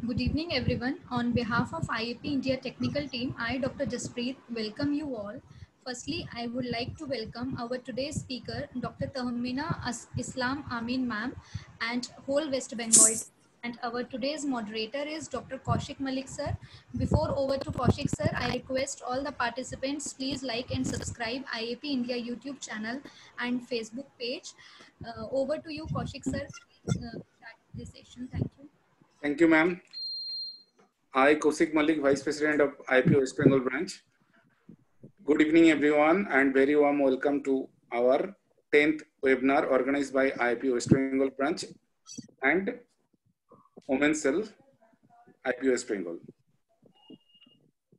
Good evening, everyone. On behalf of IAP India technical team, I, Dr. Jaspreet, welcome you all. Firstly, I would like to welcome our today's speaker, Dr. Tahmina Islam Amin ma'am, and whole West Bengal. And our today's moderator is Dr. Kaushik Malik sir. Before over to Kaushik sir, I request all the participants please like and subscribe IAP India YouTube channel and Facebook page. Over to you, Kaushik sir. Start this session. Thank you. Thank you, ma'am. I, Kaushik Malik, Vice President of IP West Bengal Branch. Good evening, everyone, and very warm welcome to our 10th webinar organized by IP West Bengal Branch and Women's Cell, IP West Bengal.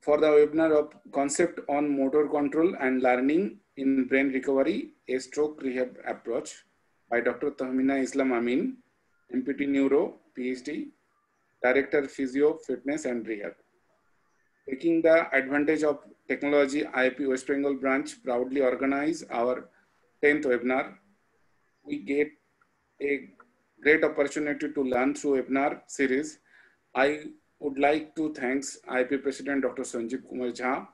For the webinar of Concept on Motor Control and Learning in Brain Recovery, a Stroke Rehab Approach by Dr. Tahmina Islam Amin, MPT Neuro, PhD, Director Physio, Fitness and Rehab. Taking the advantage of technology, IIP West Bengal branch proudly organize our 10th webinar. We get a great opportunity to learn through webinar series. I would like to thank IIP President Dr. Sanjeev Kumar Jha,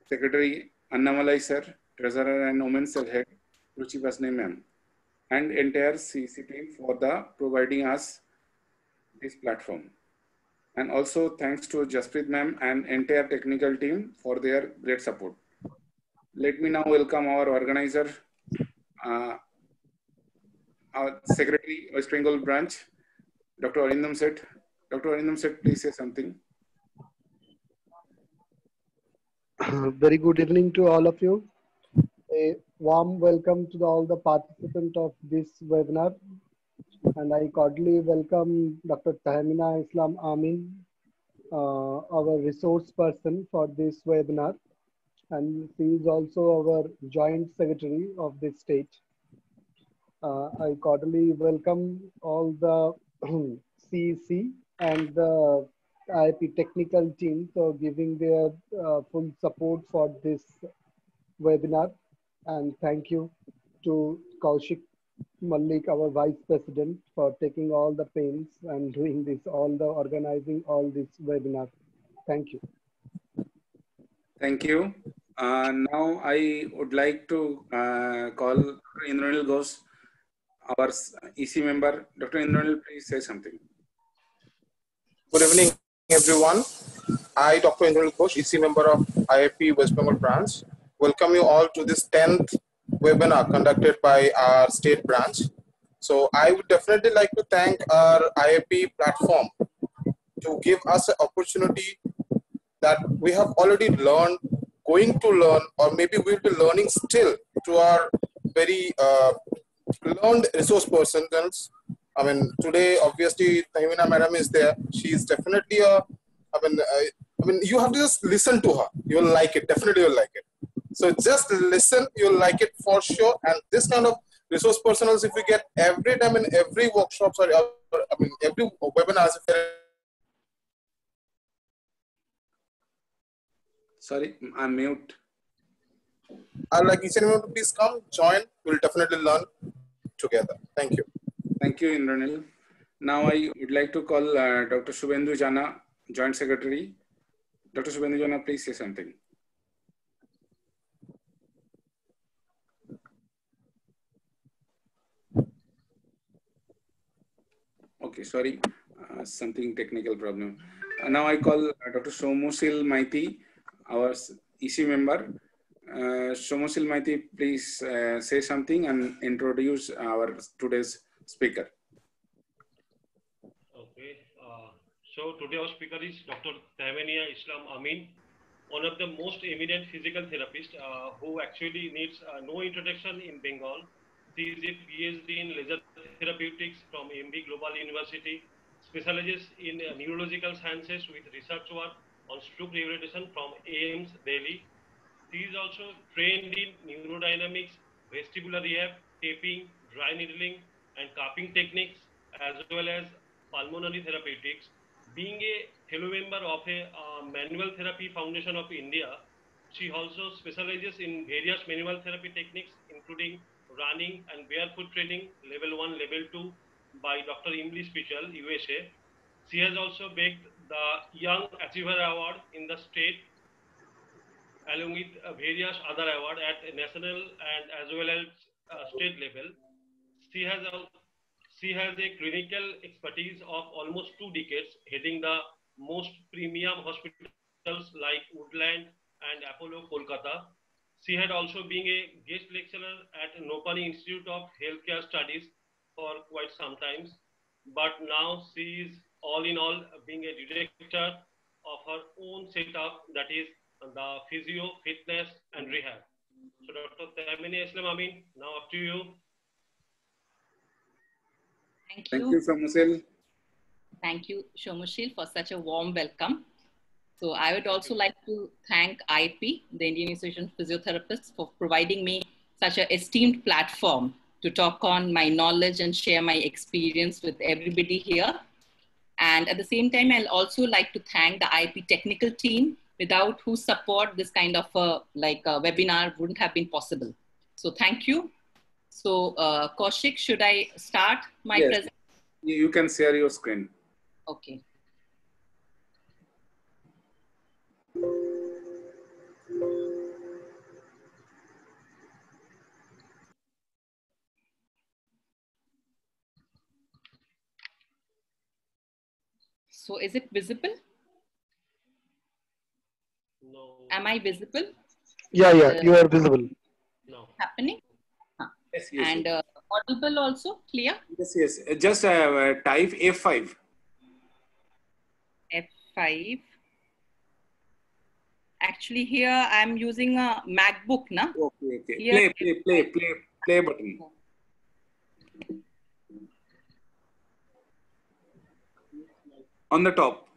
Secretary Annamalai sir, Treasurer and Women's Cell Head Ruchi Basne ma'am, and entire CC team for the providing us this platform. And also thanks to Jaspreet ma'am and entire technical team for their great support. Let me now welcome our organizer, our Secretary West Bengal Branch, Dr. Arindam Seth. Dr. Arindam Seth, please say something. Very good evening to all of you. A warm welcome to all the participants of this webinar. And I cordially welcome Dr. Tahmina Islam Amin, our resource person for this webinar. And she is also our joint secretary of this state. I cordially welcome all the CEC and the IIP technical team for giving their full support for this webinar. And thank you to Kaushik Malik, our Vice President, for taking all the pains and doing this, organizing all this webinar. Thank you. Thank you. Now I would like to call Dr. Indranil Ghosh, our EC member. Dr. Indranil, please say something. Good evening, everyone. I, Dr. Indranil Ghosh, EC member of IIP West Bengal Branch, welcome you all to this 10th webinar conducted by our state branch. So I would definitely like to thank our IIP platform to give us an opportunity that we have already learned, going to learn, or maybe we'll be learning still to our very learned resource persons. I mean, today, obviously, Tahmina madam is there. She is definitely I mean, you have to just listen to her. You'll like it. Definitely you'll like it. So just listen, you'll like it for sure. And this kind of resource personals, if we get every time in every workshop, every webinar. Sorry, I'm mute. I'd like each and everyone to please come, join. We'll definitely learn together. Thank you. Thank you, Indranil. Now I would like to call Dr. Shubhendu Jana, Joint Secretary. Dr. Shubhendu Jana, please say something. Okay, sorry, something technical problem. Now I call Dr. Somosil Maiti, our EC member. Somosil Maiti, please say something and introduce our today's speaker. Okay, so today our speaker is Dr. Tahmina Islam Amin, one of the most eminent physical therapists who actually needs no introduction in Bengal. She is a PhD in laser therapeutics from MB Global University, specializes in neurological sciences with research work on stroke rehabilitation from AIIMS Delhi. She is also trained in neurodynamics, vestibular rehab, taping, dry needling, and cupping techniques, as well as pulmonary therapeutics. Being a fellow member of a Manual Therapy Foundation of India, she also specializes in various manual therapy techniques, including running and barefoot training, level 1, level 2 by Dr. Imli Special, USA. She has also bagged the Young Achiever Award in the state, along with various other awards at national and as well as state level. She has a clinical expertise of almost 2 decades, heading the most premium hospitals like Woodland and Apollo Kolkata. She had also been a guest lecturer at Nopani Institute of Healthcare Studies for quite some time. But now she is all in all being a director of her own setup, that is the physio, fitness and rehab. So Dr. Tahmina Amin, now up to you. Thank Thank you. you, Samusil. Thank you, Shomushil, for such a warm welcome. So I would also like to thank IIP, the Indian Institution of Physiotherapists, for providing me such an esteemed platform to talk on my knowledge and share my experience with everybody here. And at the same time, I'll also like to thank the IIP technical team, without whose support this kind of a webinar wouldn't have been possible. So thank you. So Kaushik, should I start my presentation? You can share your screen. Okay. So is it visible? No. Am I visible? Yeah, you are visible. No. Happening? Yes, yes. And audible also, clear? Yes. Just type F5. F5. Actually, here I'm using a MacBook, na? Okay. Here, Play button. On the top.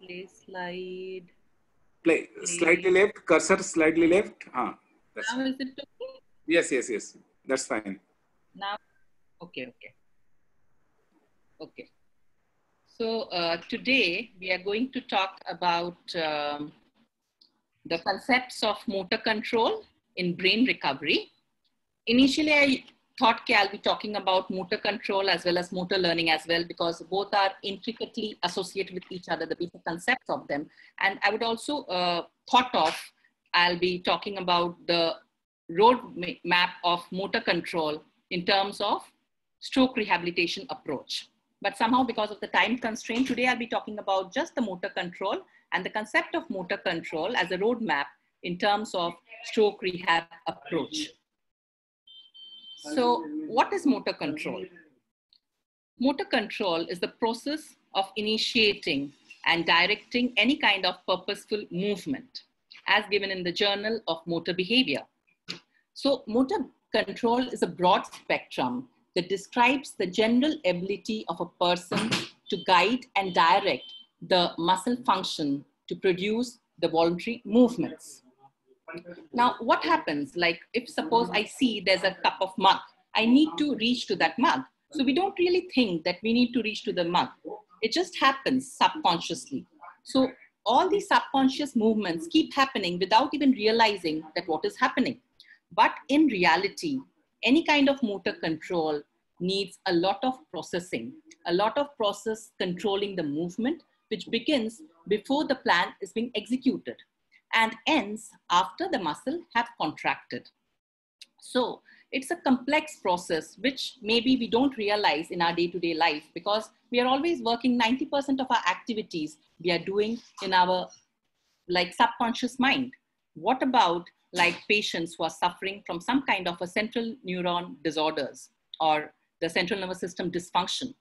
Play slide. Play. Slightly left. Cursor slightly left. Now is it okay? Yes. That's fine. Now, okay. So today we are going to talk about the concepts of motor control in brain recovery. Initially, I thought I'll be talking about motor control as well as motor learning as well, because both are intricately associated with each other, the basic concepts of them. And I would also I'll be talking about the road map of motor control in terms of stroke rehabilitation approach. But somehow, because of the time constraint, today I'll be talking about just the motor control and the concept of motor control as a roadmap in terms of stroke rehab approach. So what is motor control? Motor control is the process of initiating and directing any kind of purposeful movement, as given in the Journal of Motor Behavior. So motor control is a broad spectrum that describes the general ability of a person to guide and direct the muscle function to produce the voluntary movements. Now, what happens, like if suppose I see there's a cup of mug, I need to reach to that mug. So we don't really think that we need to reach to the mug. It just happens subconsciously. So all these subconscious movements keep happening without even realizing that what is happening. But in reality, any kind of motor control needs a lot of processing, a lot of process controlling the movement, which begins before the plan is being executed and ends after the muscle have contracted. So it's a complex process, which maybe we don't realize in our day-to-day life, because we are always working 90% of our activities we are doing in our subconscious mind. What about patients who are suffering from some kind of a central neuron disorders or the central nervous system dysfunction,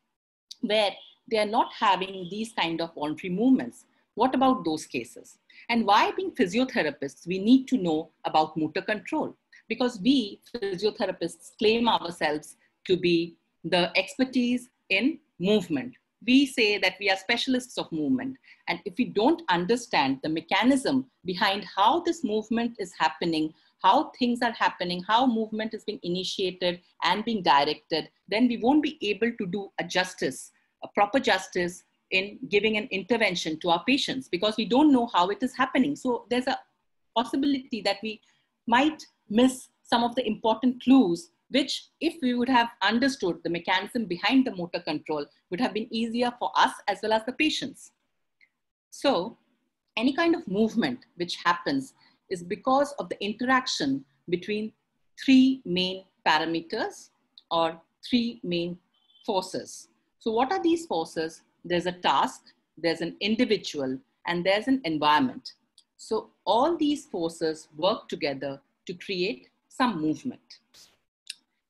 where they are not having these kind of voluntary movements? What about those cases? And why, being physiotherapists, we need to know about motor control? Because we physiotherapists claim ourselves to be the expertise in movement. We say that we are specialists of movement. And if we don't understand the mechanism behind how this movement is happening, how things are happening, how movement is being initiated and being directed, then we won't be able to do a proper justice in giving an intervention to our patients, because we don't know how it is happening. So there's a possibility that we might miss some of the important clues which if we would have understood the mechanism behind the motor control would have been easier for us as well as the patients. So any kind of movement which happens is because of the interaction between three main parameters or three main forces. So what are these forces? There's a task, there's an individual, and there's an environment. So all these forces work together to create some movement.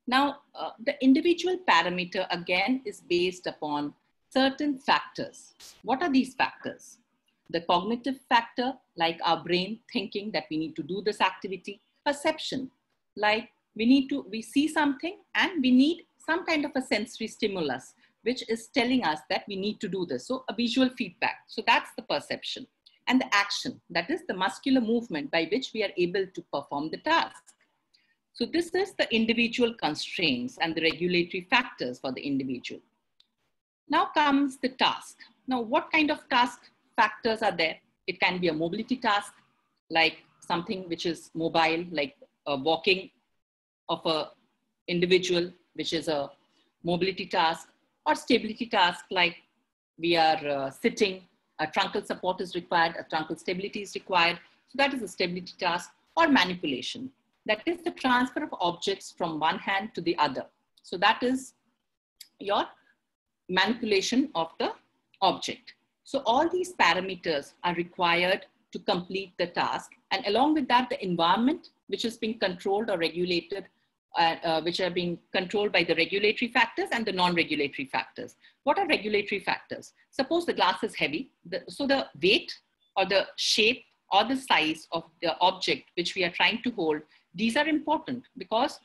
Now, the individual parameter again is based upon certain factors. What are these factors? The cognitive factor, like our brain thinking that we need to do this activity. Perception, like we see something and we need some kind of a sensory stimulus, which is telling us that we need to do this. So a visual feedback. So that's the perception. And the action, that is the muscular movement by which we are able to perform the task. So this is the individual constraints and the regulatory factors for the individual. Now comes the task. Now, what kind of task factors are there? It can be a mobility task, like something which is mobile, like walking of an individual, which is a mobility task, or stability task, like we are sitting, a truncal support is required, a truncal stability is required. So that is a stability task, or manipulation. That is the transfer of objects from one hand to the other. So that is your manipulation of the object. So all these parameters are required to complete the task. And along with that, the environment, which is being controlled or regulated, which are being controlled by the regulatory factors and the non-regulatory factors. What are regulatory factors? Suppose the glass is heavy. So the weight or the shape or the size of the object which we are trying to hold, these are important because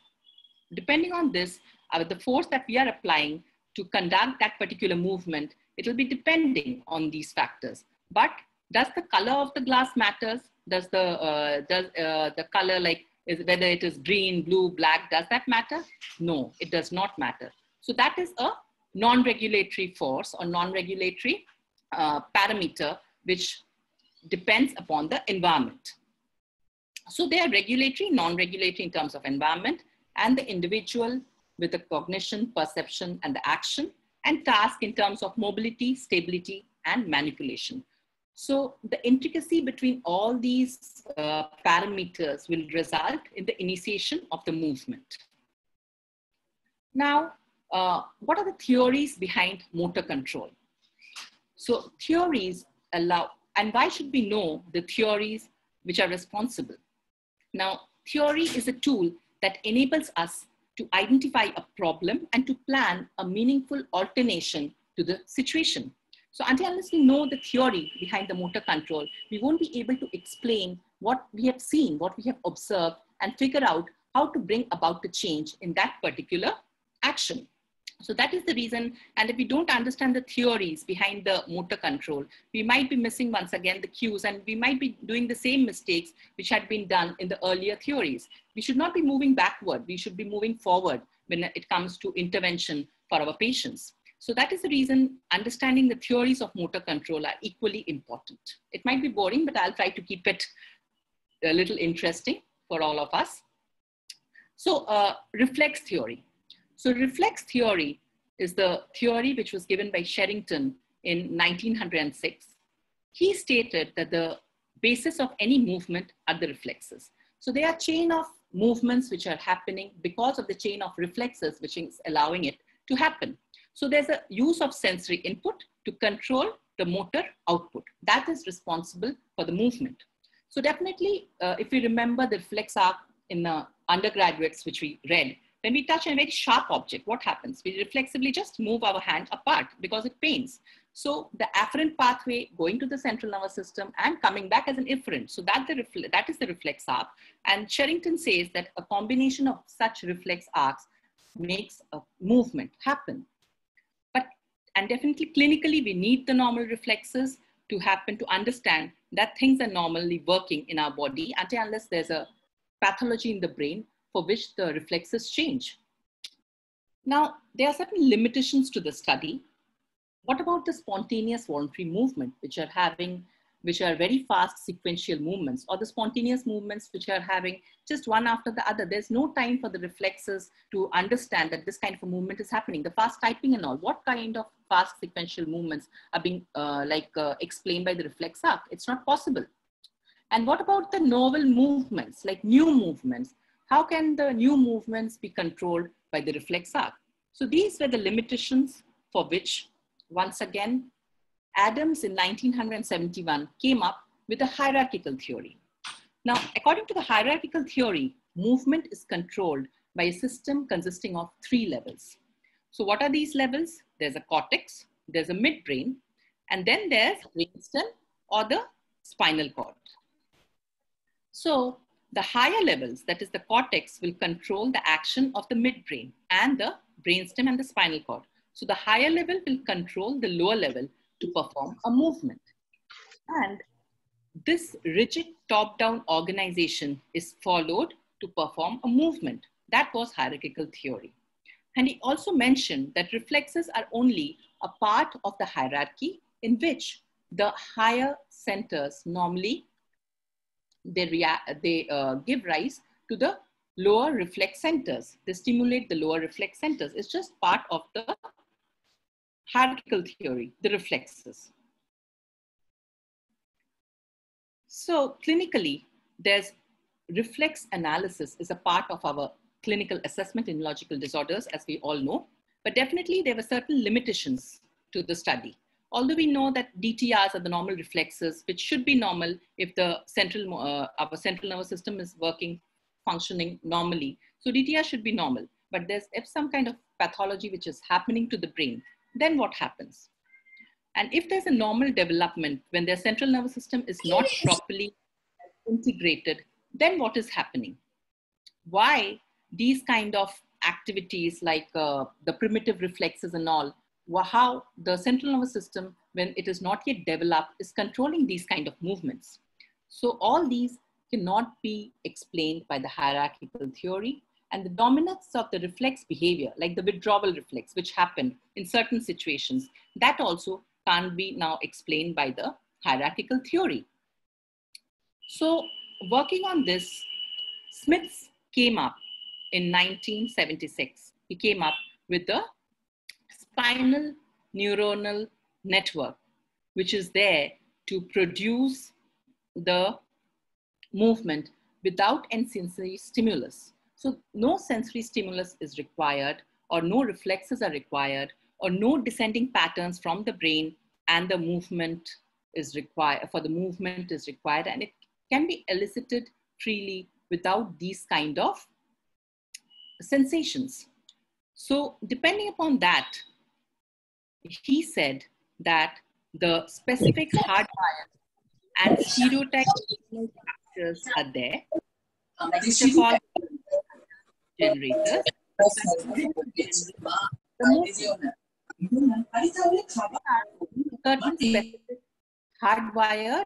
depending on this, the force that we are applying to conduct that particular movement, it will be depending on these factors. But does the color of the glass matters? Does the color, like whether it is green, blue, black, does that matter? No, it does not matter. So that is a non-regulatory force or non-regulatory parameter which depends upon the environment. So they are regulatory, non-regulatory in terms of environment, and the individual with the cognition, perception, and the action, and task in terms of mobility, stability, and manipulation. So the intricacy between all these parameters will result in the initiation of the movement. Now, what are the theories behind motor control? So theories allow, and why should we know the theories which are responsible? Now, theory is a tool that enables us to identify a problem and to plan a meaningful alternation to the situation. So unless we know the theory behind the motor control, we won't be able to explain what we have seen, what we have observed, and figure out how to bring about the change in that particular action. So that is the reason, and if we don't understand the theories behind the motor control, we might be missing once again the cues, and we might be doing the same mistakes which had been done in the earlier theories. We should not be moving backward, we should be moving forward when it comes to intervention for our patients. So that is the reason understanding the theories of motor control are equally important. It might be boring, but I'll try to keep it a little interesting for all of us. So reflex theory. So reflex theory is the theory which was given by Sherrington in 1906. He stated that the basis of any movement are the reflexes. So there are chain of movements which are happening because of the chain of reflexes which is allowing it to happen. So there's a use of sensory input to control the motor output. That is responsible for the movement. So definitely, if we remember the reflex arc in the undergraduates which we read, when we touch a very sharp object, what happens? We reflexively just move our hand apart because it pains. So the afferent pathway going to the central nervous system and coming back as an efferent. So that is the reflex arc. And Sherrington says that a combination of such reflex arcs makes a movement happen. And definitely clinically, we need the normal reflexes to happen to understand that things are normally working in our body unless there's a pathology in the brain for which the reflexes change. Now, there are certain limitations to the study. What about the spontaneous voluntary movement, which are having which are very fast sequential movements, or the spontaneous movements which are having just one after the other. There's no time for the reflexes to understand that this kind of a movement is happening. The fast typing and all, what kind of fast sequential movements are being explained by the reflex arc? It's not possible. And what about the novel movements, like new movements? How can the new movements be controlled by the reflex arc? So these were the limitations for which, once again, Adams in 1971 came up with a hierarchical theory. Now, according to the hierarchical theory, movement is controlled by a system consisting of 3 levels. So what are these levels? There's a cortex, there's a midbrain, and then there's brainstem or the spinal cord. So the higher levels, that is the cortex, will control the action of the midbrain and the brainstem and the spinal cord. So the higher level will control the lower level to perform a movement. And this rigid top-down organization is followed to perform a movement. That was hierarchical theory. And he also mentioned that reflexes are only a part of the hierarchy in which the higher centers normally they give rise to the lower reflex centers. They stimulate the lower reflex centers. It's just part of the hierarchical theory, the reflexes. So clinically, there's reflex analysis is a part of our clinical assessment in neurological disorders, as we all know, but definitely there were certain limitations to the study. Although we know that DTRs are the normal reflexes, which should be normal if the our central nervous system is functioning normally. So DTR should be normal, but if some kind of pathology which is happening to the brain, then what happens? And if there's a normal development when their central nervous system is not properly integrated, then what is happening? Why these kind of activities like the primitive reflexes and all, how the central nervous system, when it is not yet developed, is controlling these kind of movements. So all these cannot be explained by the hierarchical theory, and the dominance of the reflex behavior, like the withdrawal reflex, which happened in certain situations, that also can't be now explained by the hierarchical theory. So working on this, Smith came up in 1976. He came up with the spinal neuronal network, which is there to produce the movement without any sensory stimulus. So no sensory stimulus is required, or no reflexes are required, or no descending patterns from the brain, and the movement is required, and it can be elicited freely without these kind of sensations. So depending upon that, he said that the specific hardwired and stereotype structures are there, like which are called generators. Certain specific hardwired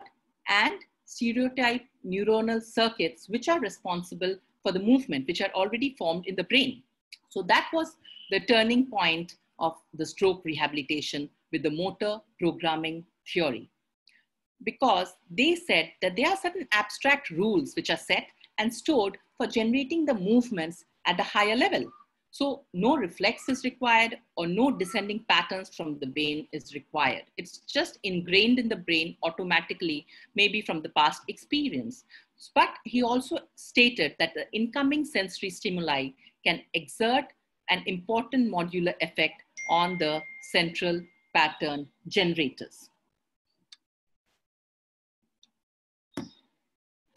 and stereotype neuronal circuits which are responsible for the movement, which are already formed in the brain. So that was the turning point of the stroke rehabilitation with the motor programming theory, because they said that there are certain abstract rules which are set and stored for generating the movements at the higher level. So no reflex is required, or no descending patterns from the brain is required. It's just ingrained in the brain automatically, maybe from the past experience. But he also stated that the incoming sensory stimuli can exert an important modular effect on the central pattern generators.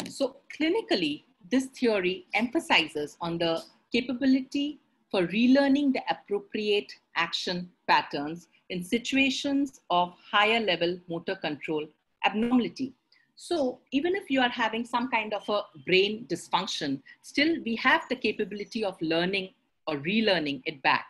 So clinically, this theory emphasizes on the capability for relearning the appropriate action patterns in situations of higher level motor control abnormality. So even if you are having some kind of a brain dysfunction, still we have the capability of learning or relearning it back,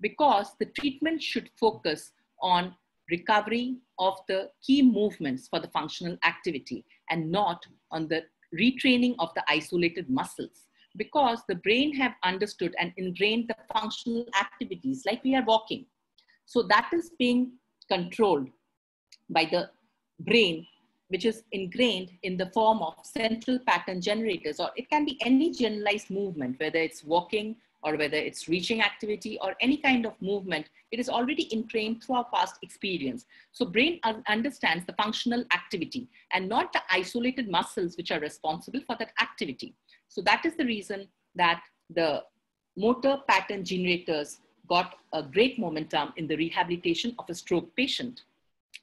because the treatment should focus on recovery of the key movements for the functional activity and not on the retraining of the isolated muscles, because the brain have understood and ingrained the functional activities like we are walking. So that is being controlled by the brain which is ingrained in the form of central pattern generators, or it can be any generalized movement, whether it's walking or whether it's reaching activity or any kind of movement. It is already entrained through our past experience. So brain understands the functional activity and not the isolated muscles which are responsible for that activity. So that is the reason that the motor pattern generators got a great momentum in the rehabilitation of a stroke patient.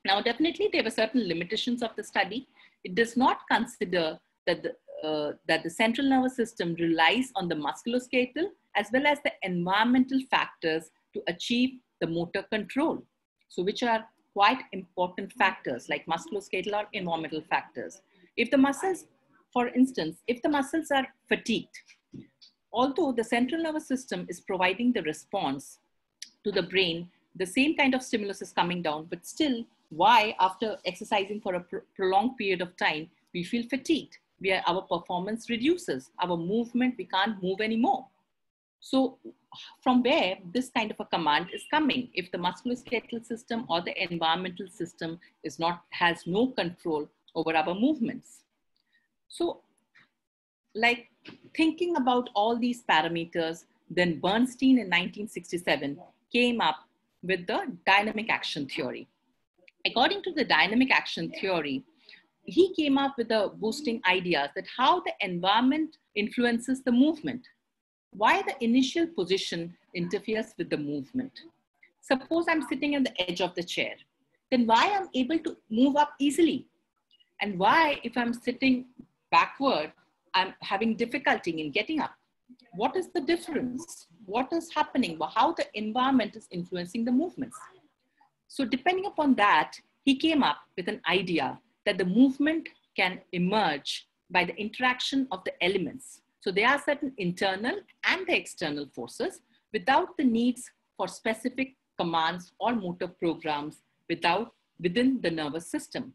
Now, definitely there were certain limitations of the study. It does not consider that the central nervous system relies on the musculoskeletal as well as the environmental factors to achieve the motor control. So which are quite important factors like musculoskeletal or environmental factors. If the muscles, for instance, if the muscles are fatigued, although the central nervous system is providing the response to the brain, the same kind of stimulus is coming down, but still, why after exercising for a prolonged period of time, we feel fatigued? Our performance reduces, our movement, we can't move anymore. So from where this kind of a command is coming, if the musculoskeletal system or the environmental system has no control over our movements. So like thinking about all these parameters, then Bernstein in 1967 came up with the dynamic action theory. According to the dynamic action theory, he came up with the boosting ideas that how the environment influences the movement, why the initial position interferes with the movement. Suppose I'm sitting on the edge of the chair, then why I'm able to move up easily? And why, if I'm sitting backward, I'm having difficulty in getting up? What is the difference? What is happening? How the environment is influencing the movements? So depending upon that, he came up with an idea that the movement can emerge by the interaction of the elements. So there are certain internal and the external forces without the needs for specific commands or motor programs within the nervous system.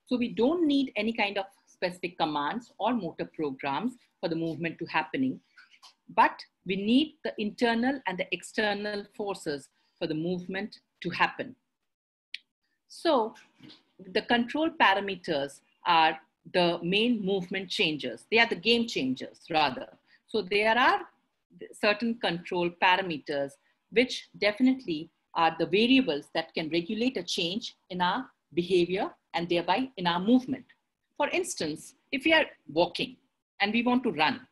So we don't need any kind of specific commands or motor programs for the movement to happening, but we need the internal and the external forces for the movement to happen. So the control parameters are the main movement changers. They are the game changers rather. So there are certain control parameters which definitely are the variables that can regulate a change in our behavior and thereby in our movement. For instance, if we are walking and we want to run,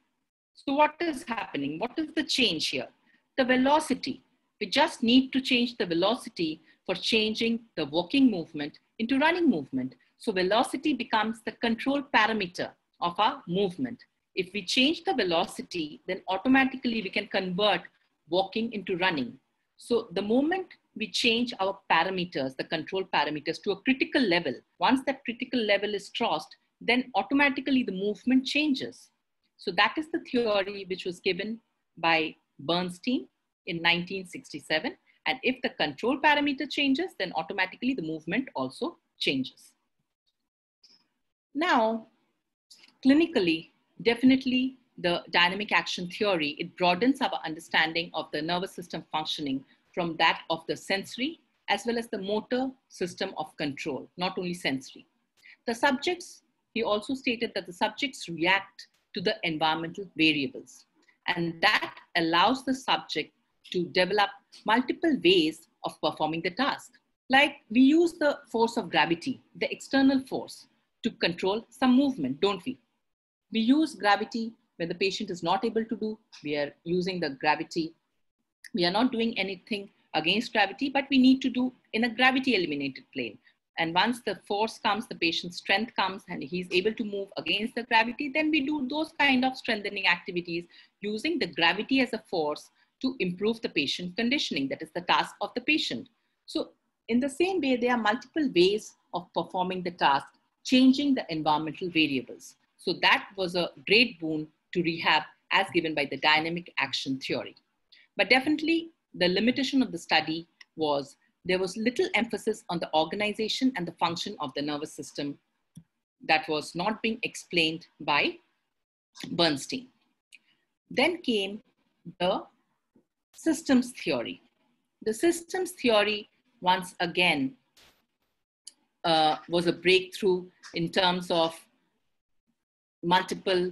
so what is happening? What is the change here? The velocity. We just need to change the velocity for changing the walking movement into running movement. So velocity becomes the control parameter of our movement. If we change the velocity, then automatically we can convert walking into running. So the moment we change our parameters, the control parameters to a critical level, once that critical level is crossed, then automatically the movement changes. So that is the theory which was given by Bernstein in 1967. And if the control parameter changes, then automatically the movement also changes. Now, clinically, definitely the dynamic action theory, it broadens our understanding of the nervous system functioning from that of the sensory as well as the motor system of control, not only sensory. The subjects, he also stated that the subjects react to the environmental variables, and that allows the subject to develop multiple ways of performing the task. Like we use the force of gravity, the external force, to control some movement, don't we? We use gravity when the patient is not able to do. We are using the gravity. We are not doing anything against gravity, but we need to do in a gravity eliminated plane. And once the force comes, the patient's strength comes and he's able to move against the gravity, then we do those kind of strengthening activities using the gravity as a force to improve the patient conditioning. That is the task of the patient. So in the same way, there are multiple ways of performing the task, changing the environmental variables. So that was a great boon to rehab as given by the dynamic action theory. But definitely the limitation of the study was there was little emphasis on the organization and the function of the nervous system that was not being explained by Bernstein. Then came the systems theory. The systems theory, once again, was a breakthrough in terms of multiple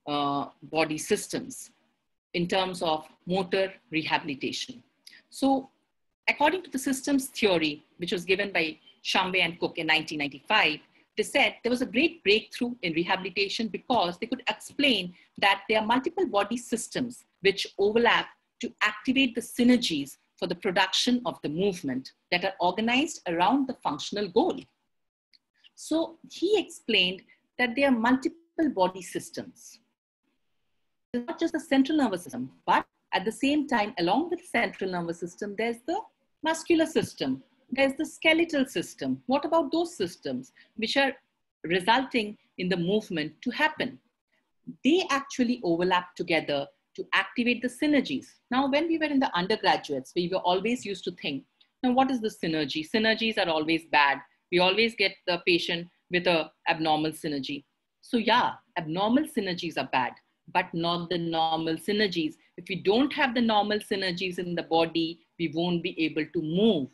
body systems, in terms of motor rehabilitation. So according to the systems theory, which was given by Chambe and Cook in 1995, they said there was a great breakthrough in rehabilitation because they could explain that there are multiple body systems which overlap to activate the synergies for the production of the movement that are organized around the functional goal. So he explained that there are multiple body systems. It's not just the central nervous system, but at the same time, along with the central nervous system, there's the muscular system, there's the skeletal system. What about those systems which are resulting in the movement to happen? They actually overlap together to activate the synergies. Now, when we were in the undergraduates, we were always used to think, now what is the synergy? Synergies are always bad. We always get the patient with an abnormal synergy. So yeah, abnormal synergies are bad, but not the normal synergies. If we don't have the normal synergies in the body, we won't be able to move.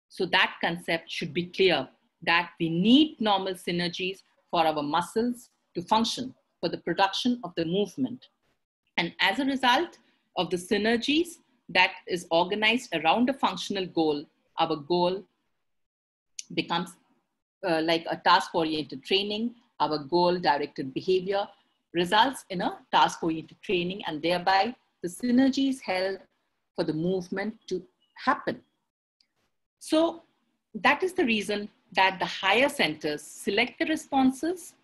So that concept should be clear, that we need normal synergies for our muscles to function, for the production of the movement. And as a result of the synergies that is organized around a functional goal, our goal becomes like a task-oriented training. Our goal-directed behavior results in a task-oriented training, and thereby the synergies help for the movement to happen. So that is the reason that the higher centers select the responses,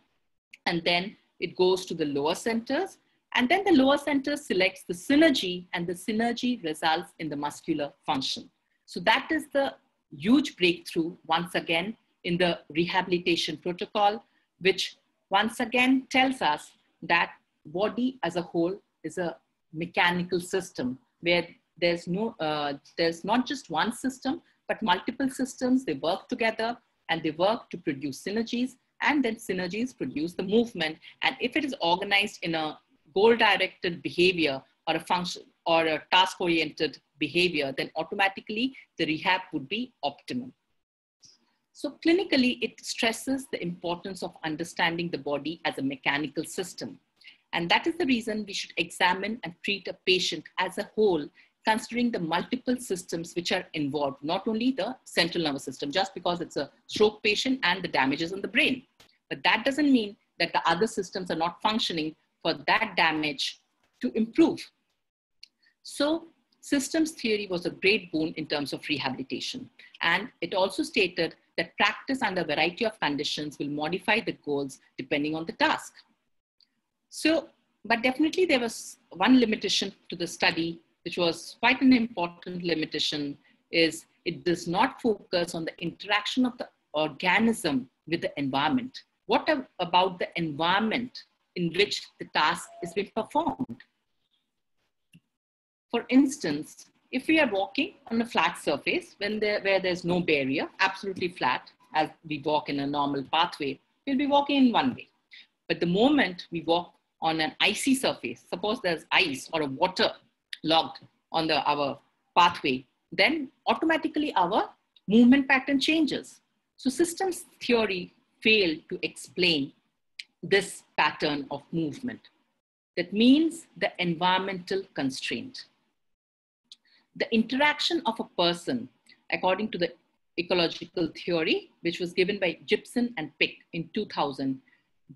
and then it goes to the lower centers, and then the lower center selects the synergy, and the synergy results in the muscular function. So that is the huge breakthrough once again in the rehabilitation protocol, which once again tells us that body as a whole is a mechanical system where there's not just one system, but multiple systems. They work together and they work to produce synergies, and then synergies produce the movement. And if it is organized in a goal-directed behavior or a function or a task-oriented behavior, then automatically the rehab would be optimal. So clinically, it stresses the importance of understanding the body as a mechanical system. And that is the reason we should examine and treat a patient as a whole, considering the multiple systems which are involved, not only the central nervous system, just because it's a stroke patient and the damages in the brain. But that doesn't mean that the other systems are not functioning for that damage to improve. So systems theory was a great boon in terms of rehabilitation. And it also stated that practice under a variety of conditions will modify the goals depending on the task. So, but definitely there was one limitation to the study, which was quite an important limitation, is it does not focus on the interaction of the organism with the environment. What about the environment in which the task is being performed? For instance, if we are walking on a flat surface where there's no barrier, absolutely flat, as we walk in a normal pathway, we'll be walking in one way. But the moment we walk on an icy surface, suppose there's ice or a water logged on our pathway, then automatically our movement pattern changes. So systems theory failed to explain this pattern of movement. That means the environmental constraint. The interaction of a person, according to the ecological theory, which was given by Gibson and Pick in 2000,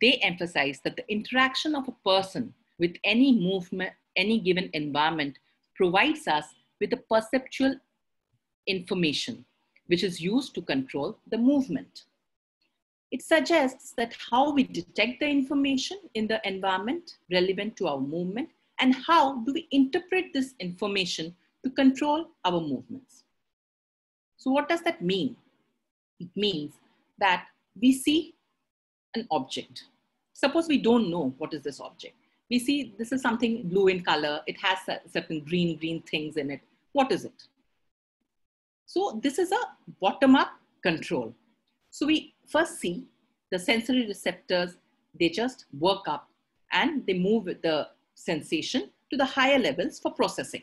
they emphasize that the interaction of a person with any movement, any given environment, provides us with the perceptual information, which is used to control the movement. It suggests that how we detect the information in the environment relevant to our movement, and how do we interpret this information to control our movements. So what does that mean? It means that we see an object. Suppose we don't know what is this object. We see this is something blue in color. It has certain green things in it. What is it? So this is a bottom-up control. So we first see the sensory receptors, they just work up and they move with the sensation to the higher levels for processing.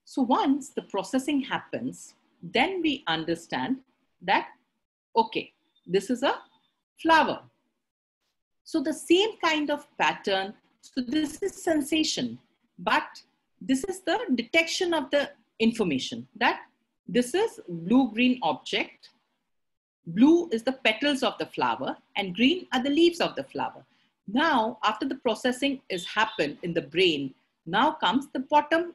So once the processing happens, then we understand that, okay, this is a flower. So the same kind of pattern, so this is sensation, but this is the detection of the information that this is blue-green object. Blue is the petals of the flower and green are the leaves of the flower. Now, after the processing is happened in the brain, now comes the bottom.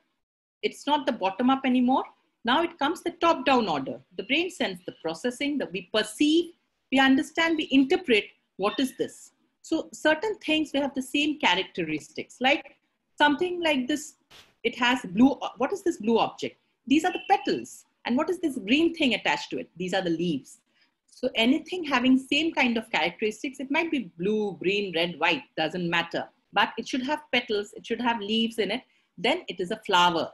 It's not the bottom up anymore. Now it comes the top down order. The brain sends the processing that we perceive, we understand, we interpret what is this. So certain things will have the same characteristics, like something like this, it has blue, what is this blue object? These are the petals. And what is this green thing attached to it? These are the leaves. So anything having same kind of characteristics, it might be blue, green, red, white, doesn't matter. But it should have petals, it should have leaves in it, then it is a flower.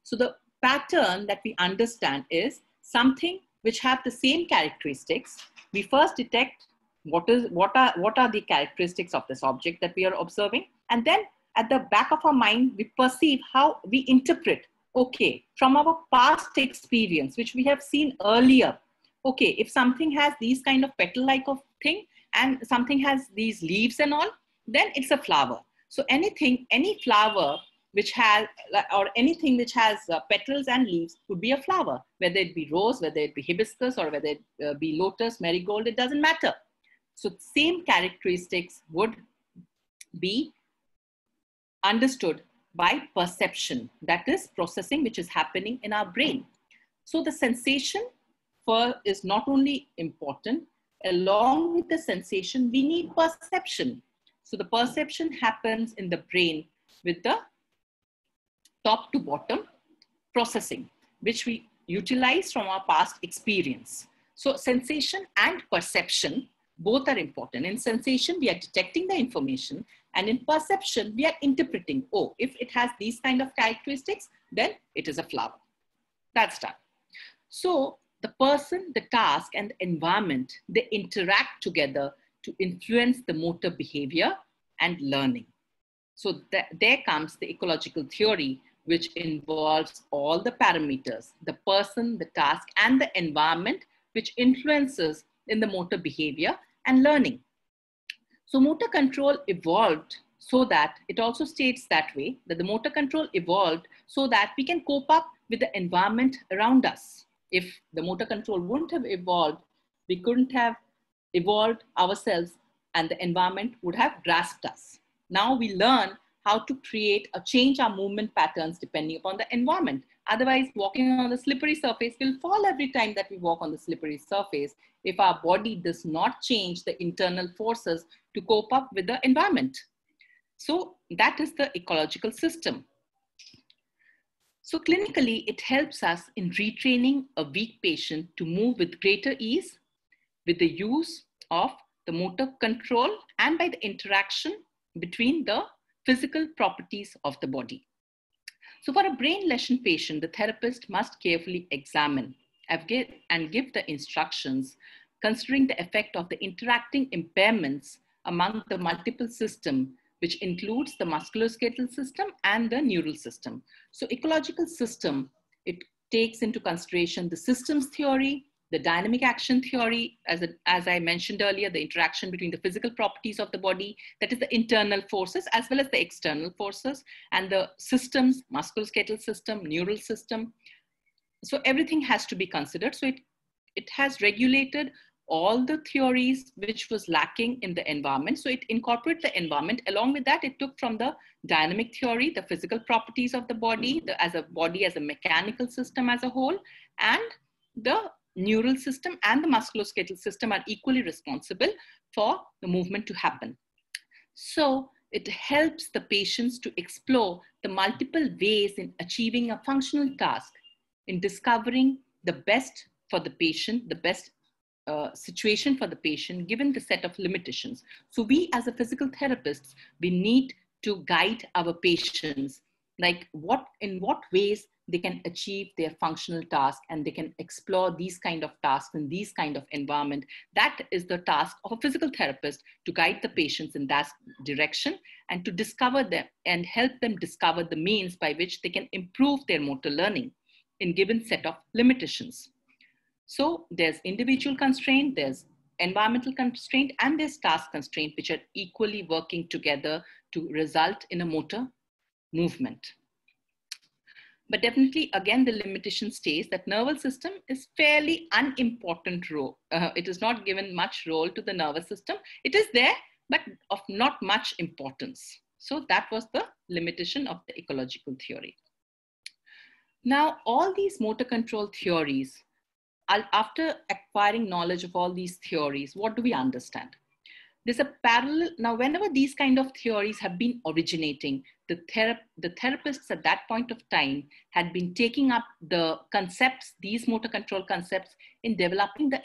So the pattern that we understand is something which have the same characteristics. We first detect what are the characteristics of this object that we are observing. And then at the back of our mind, we perceive how we interpret, okay, from our past experience, which we have seen earlier. Okay, if something has these kind of petal-like of thing and something has these leaves and all, then it's a flower. So anything, any flower which has, or anything which has petals and leaves would be a flower, whether it be rose, whether it be hibiscus, or whether it be lotus, marigold, it doesn't matter. So same characteristics would be understood by perception, that is processing which is happening in our brain. So the sensation is not only important, along with the sensation, we need perception. So the perception happens in the brain with the top to bottom processing, which we utilize from our past experience. So sensation and perception, both are important. In sensation, we are detecting the information, and in perception, we are interpreting, oh, if it has these kind of characteristics, then it is a flower. That's done. So the person, the task, and the environment, they interact together to influence the motor behavior and learning. So there comes the ecological theory, which involves all the parameters, the person, the task, and the environment, which influences in the motor behavior and learning. So motor control evolved so that, it also states that way, that the motor control evolved so that we can cope up with the environment around us. If the motor control wouldn't have evolved, we couldn't have evolved ourselves and the environment would have grasped us. Now we learn how to create or change our movement patterns depending upon the environment. Otherwise, walking on the slippery surface will fall every time that we walk on the slippery surface if our body does not change the internal forces to cope up with the environment. So that is the ecological system. So clinically, it helps us in retraining a weak patient to move with greater ease with the use of the motor control and by the interaction between the physical properties of the body. So for a brain lesion patient, the therapist must carefully examine and give the instructions considering the effect of the interacting impairments among the multiple system, which includes the musculoskeletal system and the neural system. So ecological system, it takes into consideration the systems theory, the dynamic action theory, as I mentioned earlier, the interaction between the physical properties of the body, that is the internal forces as well as the external forces, and the systems, musculoskeletal system, neural system. So everything has to be considered. So it has regulated all the theories which was lacking in the environment. So it incorporated the environment. Along with that, it took from the dynamic theory, the physical properties of the body, as a mechanical system as a whole, and the neural system and the musculoskeletal system are equally responsible for the movement to happen. So it helps the patients to explore the multiple ways in achieving a functional task, in discovering the best for the patient, the best situation for the patient, given the set of limitations. So we as a physical therapists, we need to guide our patients, like in what ways they can achieve their functional task, and they can explore these kind of tasks in these kind of environment. That is the task of a physical therapist, to guide the patients in that direction and to discover them and help them discover the means by which they can improve their motor learning in given set of limitations. So there's individual constraint, there's environmental constraint, and there's task constraint, which are equally working together to result in a motor movement. But definitely, again, the limitation stays that nervous system is fairly unimportant role. It is not given much role to the nervous system. It is there, but of not much importance. So that was the limitation of the ecological theory. Now, all these motor control theories, after acquiring knowledge of all these theories, what do we understand? There's a parallel. Now, whenever these kind of theories have been originating, the therapists at that point of time had been taking up the concepts, these motor control concepts, in developing their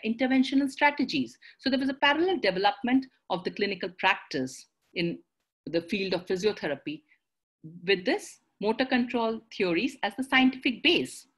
interventional strategies. So there was a parallel development of the clinical practice in the field of physiotherapy with this motor control theories as the scientific base.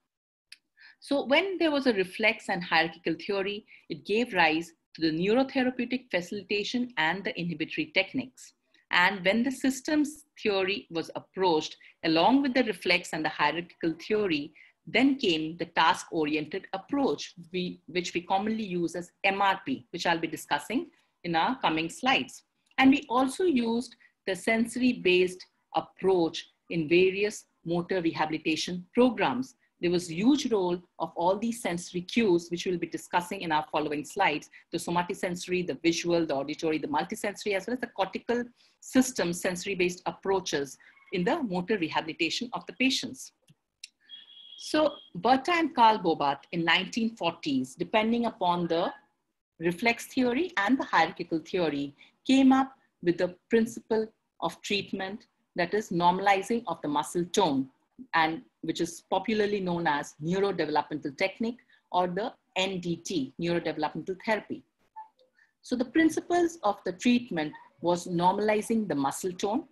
So when there was a reflex and hierarchical theory, it gave rise to the neurotherapeutic facilitation and the inhibitory techniques. And when the systems theory was approached along with the reflex and the hierarchical theory, then came the task-oriented approach, which we commonly use as MRP, which I'll be discussing in our coming slides. And we also used the sensory-based approach in various motor rehabilitation programs. There was a huge role of all these sensory cues, which we'll be discussing in our following slides, the somatosensory, the visual, the auditory, the multisensory, as well as the cortical system sensory-based approaches in the motor rehabilitation of the patients. So Berta and Karl Bobat in 1940s, depending upon the reflex theory and the hierarchical theory, came up with the principle of treatment that is normalizing of the muscle tone, and which is popularly known as neurodevelopmental technique, or the NDT, neurodevelopmental therapy. So the principles of the treatment was normalizing the muscle tone,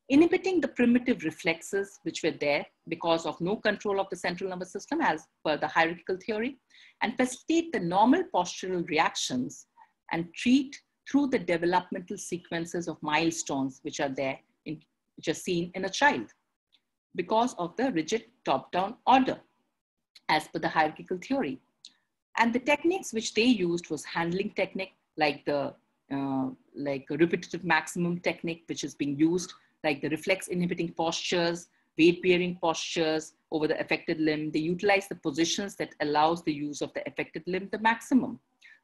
inhibiting the primitive reflexes which were there because of no control of the central nervous system as per the hierarchical theory, and facilitate the normal postural reactions and treat through the developmental sequences of milestones which are there, which are seen in a child, because of the rigid top-down order as per the hierarchical theory. And the techniques which they used was handling technique, like the repetitive maximum technique, which is being used, like the reflex inhibiting postures, weight bearing postures over the affected limb. They utilize the positions that allows the use of the affected limb the maximum.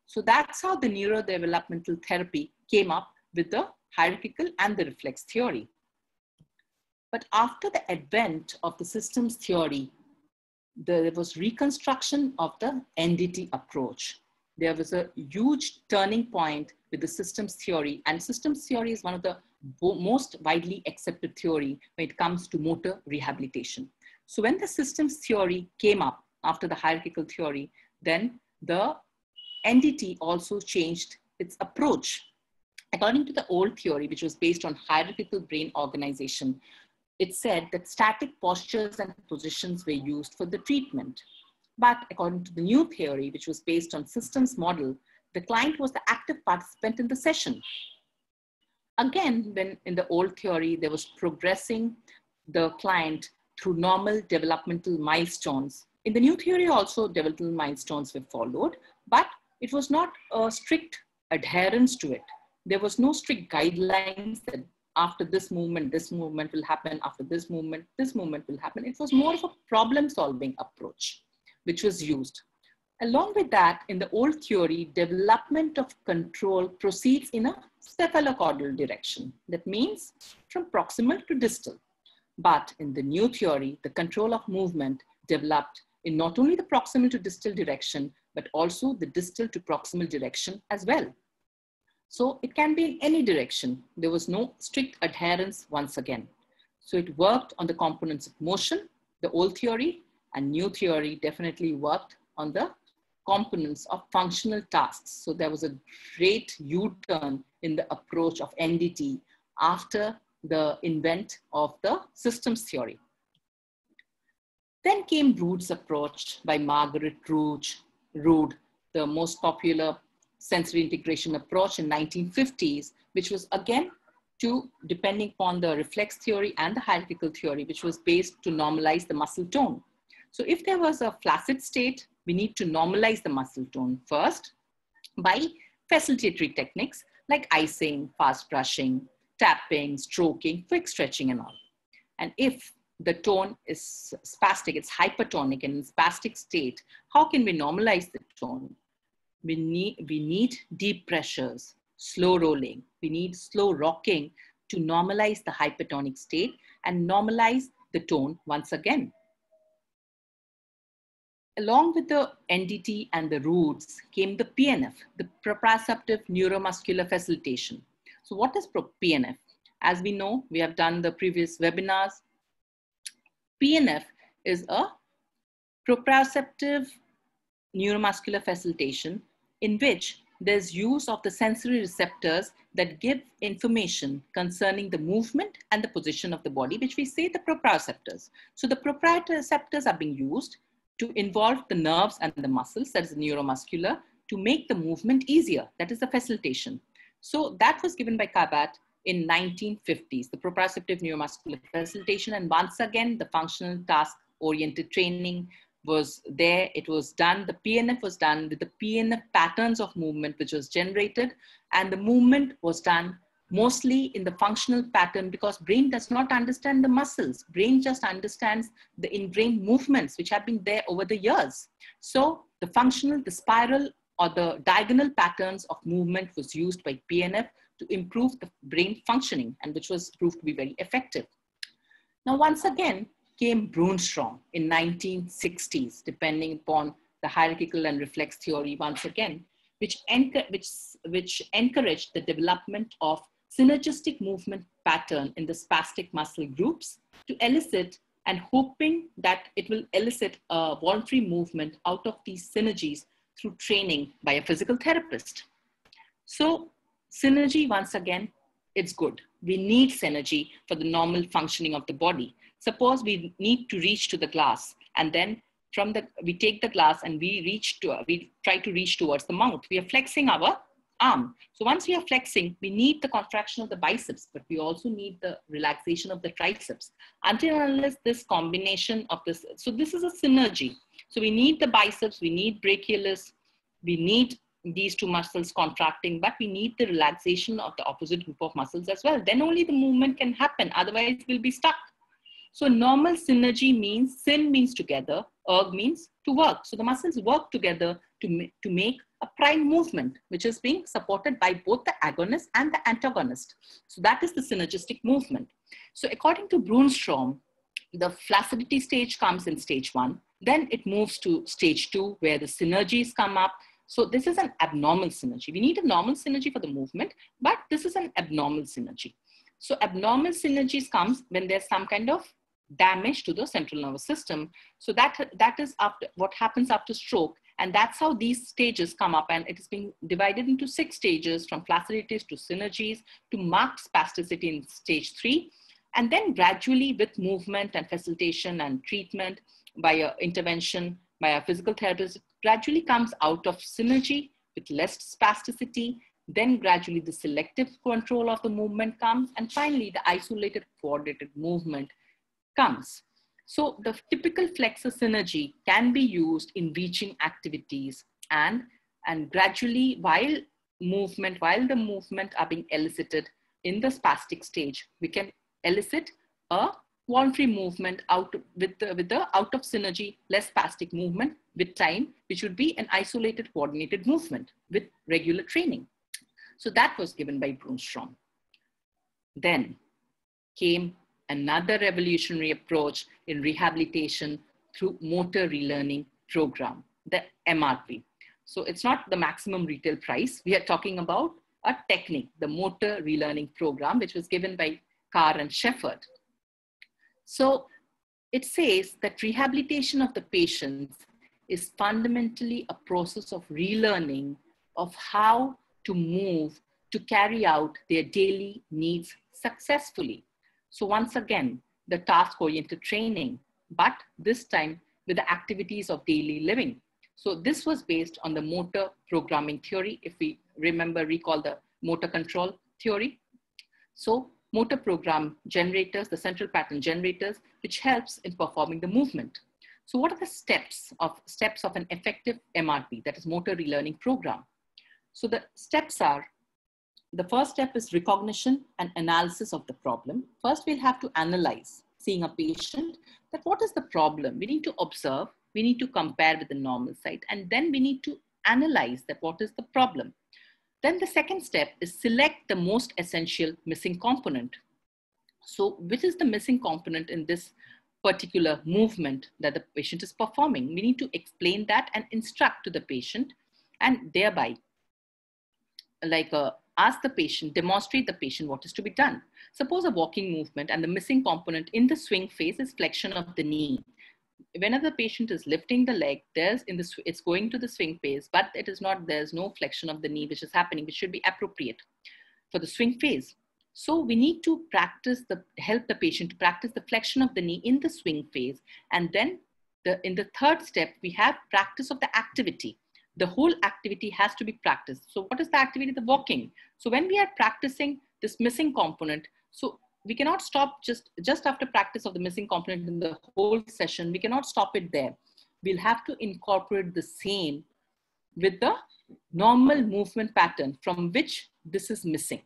So that's how the neurodevelopmental therapy came up with the hierarchical and the reflex theory. But after the advent of the systems theory, there was reconstruction of the NDT approach. There was a huge turning point with the systems theory, and systems theory is one of the most widely accepted theory when it comes to motor rehabilitation. So when the systems theory came up after the hierarchical theory, then the NDT also changed its approach. According to the old theory, which was based on hierarchical brain organization, it said that static postures and positions were used for the treatment. But according to the new theory, which was based on systems model, the client was the active participant in the session. Again, when in the old theory, there was progressing the client through normal developmental milestones. In the new theory also, developmental milestones were followed, but it was not a strict adherence to it. There was no strict guidelines that after this movement will happen, after this movement will happen. It was more of a problem-solving approach, which was used. Along with that, in the old theory, development of control proceeds in a cephalocaudal direction. That means from proximal to distal. But in the new theory, the control of movement developed in not only the proximal to distal direction, but also the distal to proximal direction as well. So it can be in any direction. There was no strict adherence once again. So it worked on the components of motion, the old theory, and new theory definitely worked on the components of functional tasks. So there was a great U-turn in the approach of NDT after the invent of the systems theory. Then came ROOD'S approach by Margaret Rood, the most popular sensory integration approach in 1950s, which was again depending upon the reflex theory and the hierarchical theory, which was based to normalize the muscle tone. So if there was a flaccid state we need to normalize the muscle tone first by facilitatory techniques like icing, fast brushing, tapping, stroking, quick stretching and all. And if the tone is spastic, it's hypertonic and in spastic state, how can we normalize the tone? We need deep pressures, slow rolling. We need slow rocking to normalize the hypertonic state and normalize the tone once again. Along with the NDT and the ROOD'S came the PNF, the proprioceptive neuromuscular facilitation. So what is PNF? As we know, we have done the previous webinars. PNF is a proprioceptive neuromuscular facilitation in which there's use of the sensory receptors that give information concerning the movement and the position of the body, which we say the proprioceptors. So the proprioceptors are being used to involve the nerves and the muscles, that is the neuromuscular, to make the movement easier. That is the facilitation. So that was given by Kabat in 1950s, the proprioceptive neuromuscular facilitation. And once again, the functional task-oriented training was there. It was done, the PNF was done with the PNF patterns of movement, which was generated. And the movement was done mostly in the functional pattern because brain does not understand the muscles. Brain just understands the in-brain movements, which have been there over the years. So the functional, the spiral or the diagonal patterns of movement was used by PNF to improve the brain functioning, and which was proved to be very effective. Now, once again, came BRUNNSTROM in 1960s, depending upon the hierarchical and reflex theory once again, which encouraged the development of synergistic movement pattern in the spastic muscle groups to elicit and hoping that it will elicit a voluntary movement out of these synergies through training by a physical therapist. So synergy, once again, it's good. We need synergy for the normal functioning of the body. Suppose we need to reach to the glass, and then we take the glass and we try to reach towards the mouth. We are flexing our arm. So once we are flexing, we need the contraction of the biceps, but we also need the relaxation of the triceps. Until and unless this combination of this, so this is a synergy. So we need the biceps, we need brachialis, we need these two muscles contracting, but we need the relaxation of the opposite group of muscles as well. Then only the movement can happen, otherwise we'll be stuck. So normal synergy means, syn means together, erg means to work. So the muscles work together to make a prime movement, which is being supported by both the agonist and the antagonist. So that is the synergistic movement. So according to BRUNNSTROM, the flaccidity stage comes in stage 1. Then it moves to stage 2, where the synergies come up. So this is an abnormal synergy. We need a normal synergy for the movement, but this is an abnormal synergy. So abnormal synergies comes when there's some kind of damage to the central nervous system. So that is after what happens after stroke. And that's how these stages come up, and it is being divided into 6 stages, from flaccidities to synergies to marked spasticity in stage 3. And then gradually with movement and facilitation and treatment by a intervention by a physical therapist, gradually comes out of synergy with less spasticity. Then gradually the selective control of the movement comes, and finally the isolated coordinated movement comes. So the typical flexor synergy can be used in reaching activities, and gradually while the movement are being elicited in the spastic stage, we can elicit a voluntary movement out with the out of synergy, less spastic movement with time, which would be an isolated coordinated movement with regular training. So that was given by BRUNNSTROM. Then came another revolutionary approach in rehabilitation through motor relearning program, the MRP. So it's not the maximum retail price. We are talking about a technique, the motor relearning program, which was given by Carr and Shefford. So it says that rehabilitation of the patients is fundamentally a process of relearning of how to move to carry out their daily needs successfully. So once again, the task-oriented training, but this time with the activities of daily living. So this was based on the motor programming theory. If we recall the motor control theory. So motor program generators, the central pattern generators, which helps in performing the movement. So what are the steps of an effective MRP, that is motor relearning program? So the steps are, the first step is recognition and analysis of the problem. First, we'll have to analyze, seeing a patient, that what is the problem? We need to observe, we need to compare with the normal site, and then we need to analyze that what is the problem. Then the second step is select the most essential missing component. So which is the missing component in this particular movement that the patient is performing? We need to explain that and instruct to the patient, and thereby ask the patient, demonstrate the patient what is to be done. Suppose a walking movement and the missing component in the swing phase is flexion of the knee. Whenever the patient is lifting the leg, it's going to the swing phase, but there's no flexion of the knee which is happening, which should be appropriate for the swing phase. So we need to help the patient to practice the flexion of the knee in the swing phase. And then in the third step, we have practice of the activity. The whole activity has to be practiced. So what is the activity? The walking. So when we are practicing this missing component, so we cannot stop just after practice of the missing component in the whole session. We cannot stop it there. We'll have to incorporate the same with the normal movement pattern from which this is missing.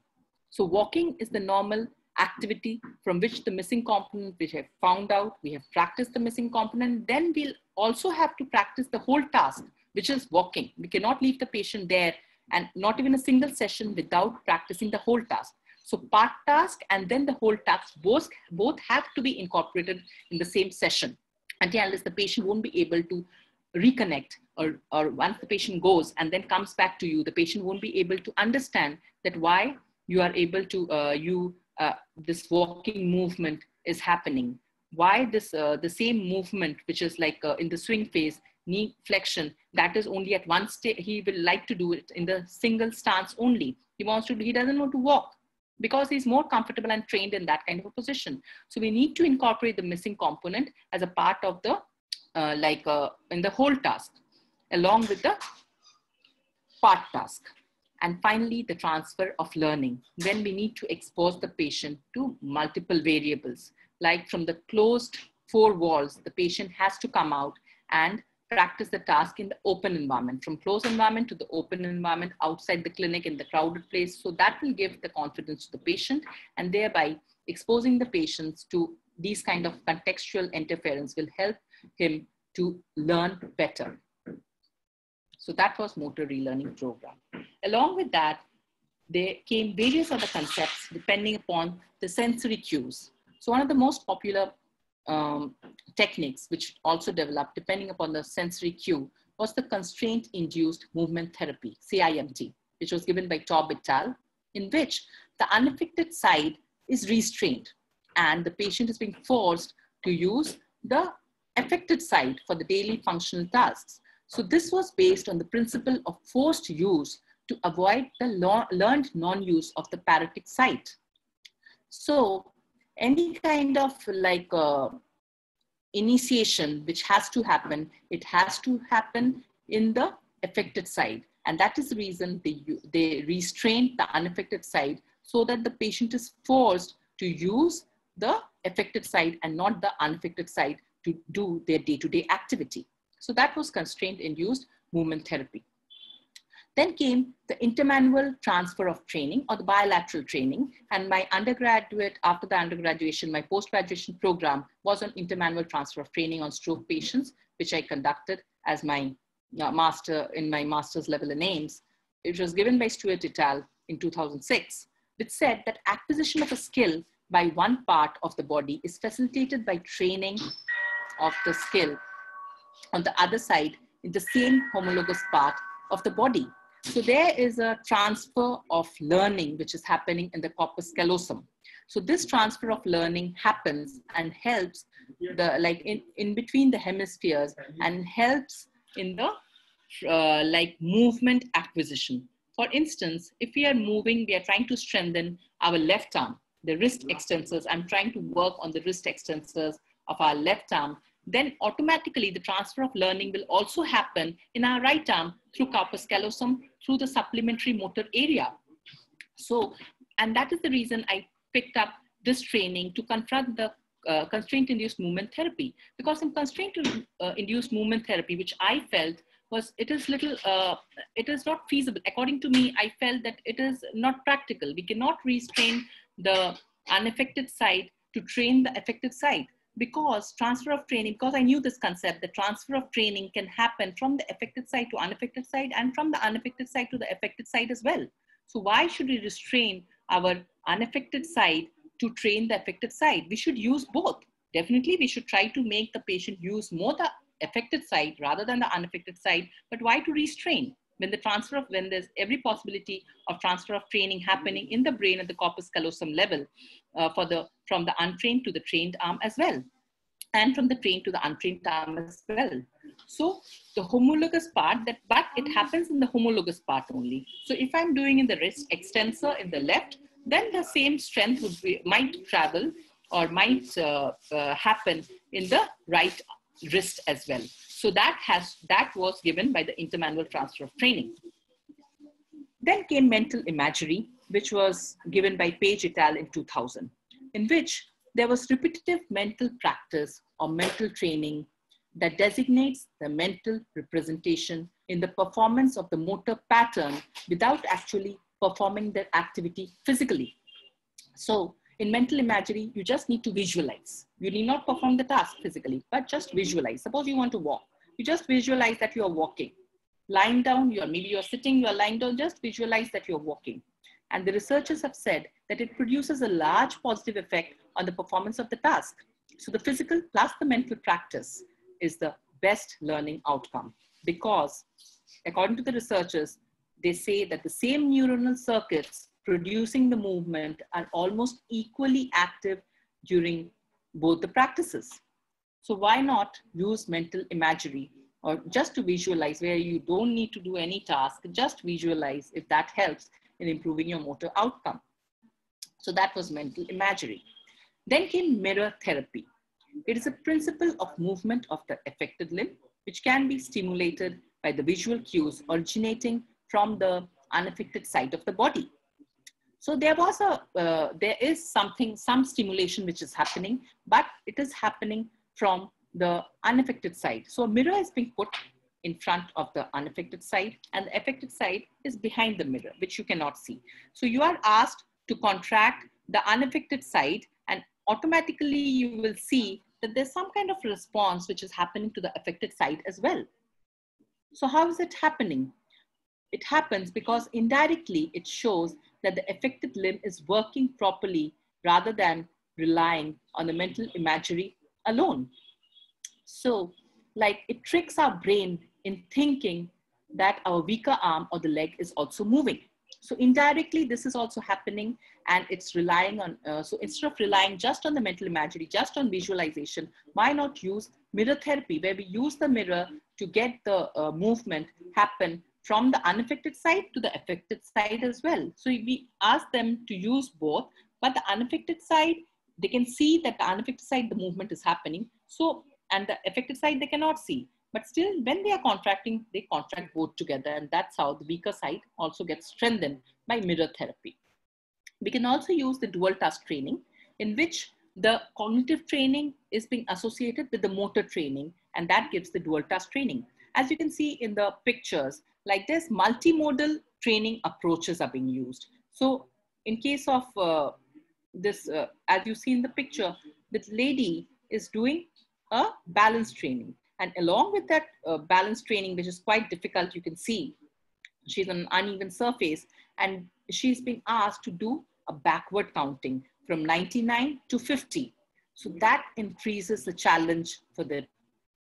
So walking is the normal activity from which the missing component, which we have found out, we have practiced the missing component. Then we'll also have to practice the whole task, which is walking. We cannot leave the patient there and not even a single session without practicing the whole task. So part task and then the whole task, both have to be incorporated in the same session. Until the patient won't be able to reconnect, or once the patient goes and then comes back to you, the patient won't be able to understand that why you are able to, this walking movement is happening. Why the same movement, which is in the swing phase, knee flexion, that is only at one stage. He will like to do it in the single stance only. He doesn't want to walk because he's more comfortable and trained in that kind of a position. So we need to incorporate the missing component as a part of the, in the whole task, along with the part task. And finally, the transfer of learning. Then we need to expose the patient to multiple variables, like from the closed four walls, the patient has to come out and practice the task in the open environment, from closed environment to the open environment, outside the clinic, in the crowded place. So that will give the confidence to the patient, and thereby exposing the patients to these kind of contextual interference will help him to learn better. So that was motor relearning program. Along with that, there came various other concepts depending upon the sensory cues. So one of the most popular techniques which also developed depending upon the sensory cue was the constraint-induced movement therapy, CIMT, which was given by Taub et al., in which the unaffected side is restrained and the patient is being forced to use the affected side for the daily functional tasks. So this was based on the principle of forced use to avoid the learned non-use of the paretic side. So any kind of initiation which has to happen, it has to happen in the affected side. And that is the reason they restrain the unaffected side so that the patient is forced to use the affected side and not the unaffected side to do their day-to-day activity. So that was constraint-induced movement therapy. Then came the intermanual transfer of training, or the bilateral training. And my undergraduate, after the undergraduation, my post-graduation program was on intermanual transfer of training on stroke patients, which I conducted as my master's level in AIMS. It was given by Stewart et al. In 2006, which said that acquisition of a skill by one part of the body is facilitated by training of the skill on the other side in the same homologous part of the body. So there is a transfer of learning which is happening in the corpus callosum. So this transfer of learning happens and helps in between the hemispheres and helps in the movement acquisition. For instance, if we are moving, we are trying to strengthen our left arm, the wrist extensors. I'm trying to work on the wrist extensors of our left arm. Then automatically the transfer of learning will also happen in our right arm through corpus callosum, through the supplementary motor area. So, and that is the reason I picked up this training to confront the constraint-induced movement therapy. Because in constraint-induced movement therapy, which I felt was, it is not feasible. According to me, I felt that it is not practical. We cannot restrain the unaffected side to train the affected side, because transfer of training, because I knew this concept, the transfer of training can happen from the affected side to unaffected side and from the unaffected side to the affected side as well. So why should we restrain our unaffected side to train the affected side? We should use both. Definitely, we should try to make the patient use more the affected side rather than the unaffected side. But why to restrain when there's every possibility of transfer of training happening in the brain at the corpus callosum level, from the untrained to the trained arm as well, and from the trained to the untrained arm as well. So the homologous part, but it happens in the homologous part only. So if I'm doing in the wrist extensor in the left, then the same strength might travel or might happen in the right wrist as well. So that was given by the intermanual transfer of training. Then came mental imagery, which was given by Page et al. In 2000, in which there was repetitive mental practice or mental training that designates the mental representation in the performance of the motor pattern without actually performing the activity physically. So in mental imagery, you just need to visualize. You need not perform the task physically, but just visualize. Suppose you want to walk. You just visualize that you are walking. Lying down, maybe you're sitting, you're lying down, just visualize that you're walking. And the researchers have said that it produces a large positive effect on the performance of the task. So the physical plus the mental practice is the best learning outcome, because according to the researchers, they say that the same neuronal circuits producing the movement are almost equally active during both the practices. So why not use mental imagery, or just to visualize, where you don't need to do any task, just visualize if that helps in improving your motor outcome. So that was mental imagery. Then came mirror therapy. It is a principle of movement of the affected limb, which can be stimulated by the visual cues originating from the unaffected side of the body. So there is some stimulation which is happening, but it is happening from the unaffected side. So a mirror is being put in front of the unaffected side, and the affected side is behind the mirror, which you cannot see. So you are asked to contract the unaffected side, and automatically you will see that there's some kind of response which is happening to the affected side as well. So how is it happening? It happens because indirectly it shows that the affected limb is working properly rather than relying on the mental imagery alone. So like it tricks our brain in thinking that our weaker arm or the leg is also moving. So indirectly this is also happening, and it's relying on, so instead of relying just on the mental imagery, just on visualization, why not use mirror therapy, where we use the mirror to get the movement happen from the unaffected side to the affected side as well. So we ask them to use both, but the unaffected side, they can see that the unaffected side, the movement is happening. So, and the affected side, they cannot see. But still, when they are contracting, they contract both together. And that's how the weaker side also gets strengthened by mirror therapy. We can also use the dual task training, in which the cognitive training is being associated with the motor training, and that gives the dual task training. As you can see in the pictures, like this, multimodal training approaches are being used. So in case of as you see in the picture, the lady is doing a balance training. And along with that balance training, which is quite difficult, you can see she's on an uneven surface, and she's being asked to do a backward counting from 99 to 50. So that increases the challenge for the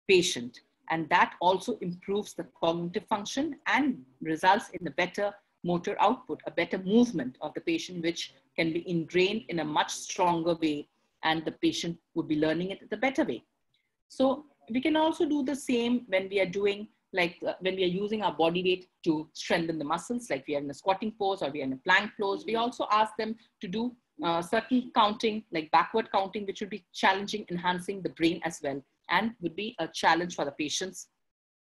patient. And that also improves the cognitive function and results in a better motor output, a better movement of the patient, which can be ingrained in a much stronger way, and the patient would be learning it the better way. So we can also do the same when we are doing, like when we are using our body weight to strengthen the muscles, like we are in a squatting pose or we are in a plank pose. We also ask them to do certain counting, like backward counting, which would be challenging, enhancing the brain as well, and would be a challenge for the patients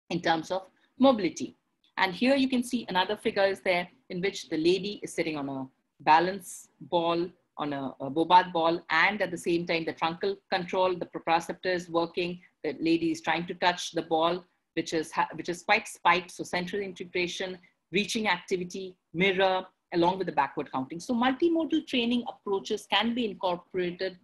in terms of mobility. And here you can see another figure is there, in which the lady is sitting on a balance ball a Bobad ball, and at the same time, the truncal control, the proprioceptor is working, the lady is trying to touch the ball, which is quite spiked. So central integration, reaching activity, mirror, along with the backward counting. So multimodal training approaches can be incorporated,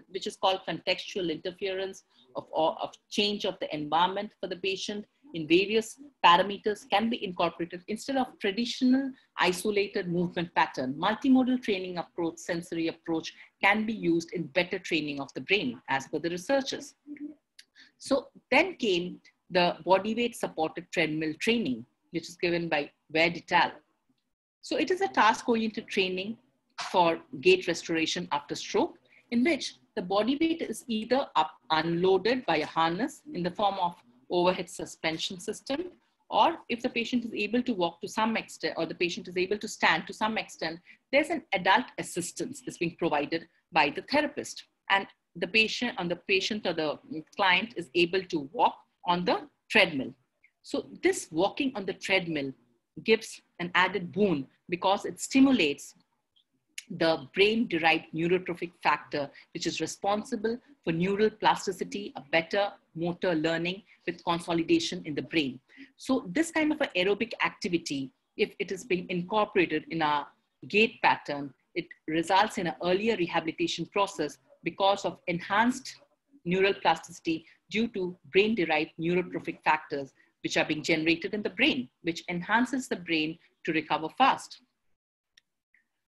which is called contextual interference of change of the environment for the patient in various parameters can be incorporated instead of traditional isolated movement pattern. Multimodal training approach, sensory approach can be used in better training of the brain as per the researchers. So then came the body weight supported treadmill training, which is given by et al. So it is a task-oriented training for gait restoration after stroke, in which the body weight is either unloaded by a harness in the form of overhead suspension system, or if the patient is able to walk to some extent, or the patient is able to stand to some extent, there's an adult assistance is being provided by the therapist. And the patient or the client is able to walk on the treadmill. So this walking on the treadmill gives an added boon because it stimulates the brain-derived neurotrophic factor, which is responsible for neural plasticity, a better motor learning with consolidation in the brain. So this kind of an aerobic activity, if it is being incorporated in our gait pattern, it results in an earlier rehabilitation process because of enhanced neural plasticity due to brain-derived neurotrophic factors, which are being generated in the brain, which enhances the brain to recover fast.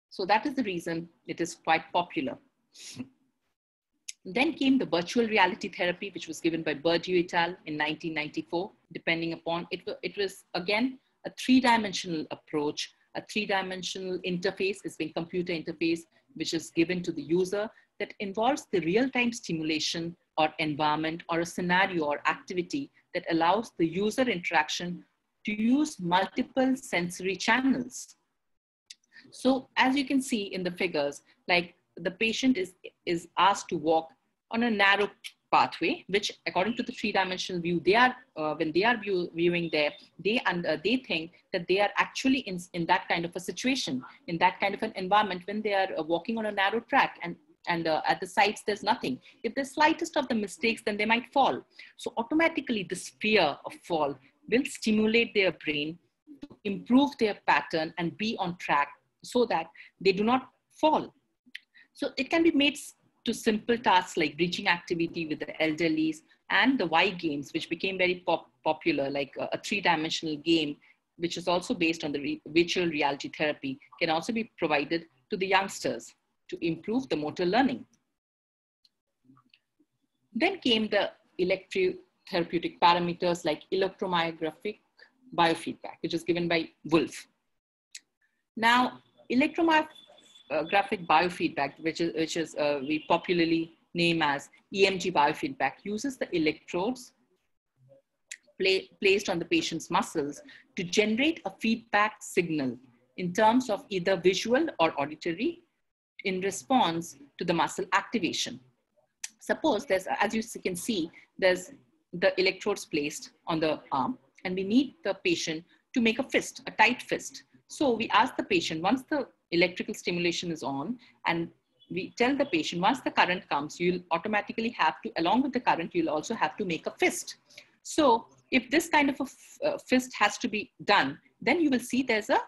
So that is the reason it is quite popular. Then came the virtual reality therapy, which was given by Bernstein et al. In 1994, depending upon, it was again a three-dimensional approach. A three-dimensional interface is being computer interface, which is given to the user that involves the real-time stimulation or environment or a scenario or activity that allows the user interaction to use multiple sensory channels. So as you can see in the figures, like the patient is asked to walk on a narrow pathway, which according to the three-dimensional view, they are, when they are viewing there, they think that they are actually in that kind of a situation, in that kind of an environment when they are walking on a narrow track and at the sides, there's nothing. If the slightest of the mistakes, then they might fall. So automatically this fear of fall will stimulate their brain to improve their pattern and be on track so that they do not fall. So it can be made to simple tasks like reaching activity with the elderlies and the Y games, which became very popular, like a three-dimensional game, which is also based on the virtual reality therapy, can also be provided to the youngsters to improve the motor learning. Then came the electrotherapeutic parameters like electromyographic biofeedback, which is given by Wolf. Now, electromyographic biofeedback, which is we popularly name as EMG biofeedback, uses the electrodes placed on the patient's muscles to generate a feedback signal in terms of either visual or auditory in response to the muscle activation. Suppose there's, as you can see, there's the electrodes placed on the arm, and we need the patient to make a fist, a tight fist. So we ask the patient, once the electrical stimulation is on, and we tell the patient, once the current comes, you'll automatically have to, along with the current, you'll also have to make a fist. So if this kind of a fist has to be done, then you will see there's a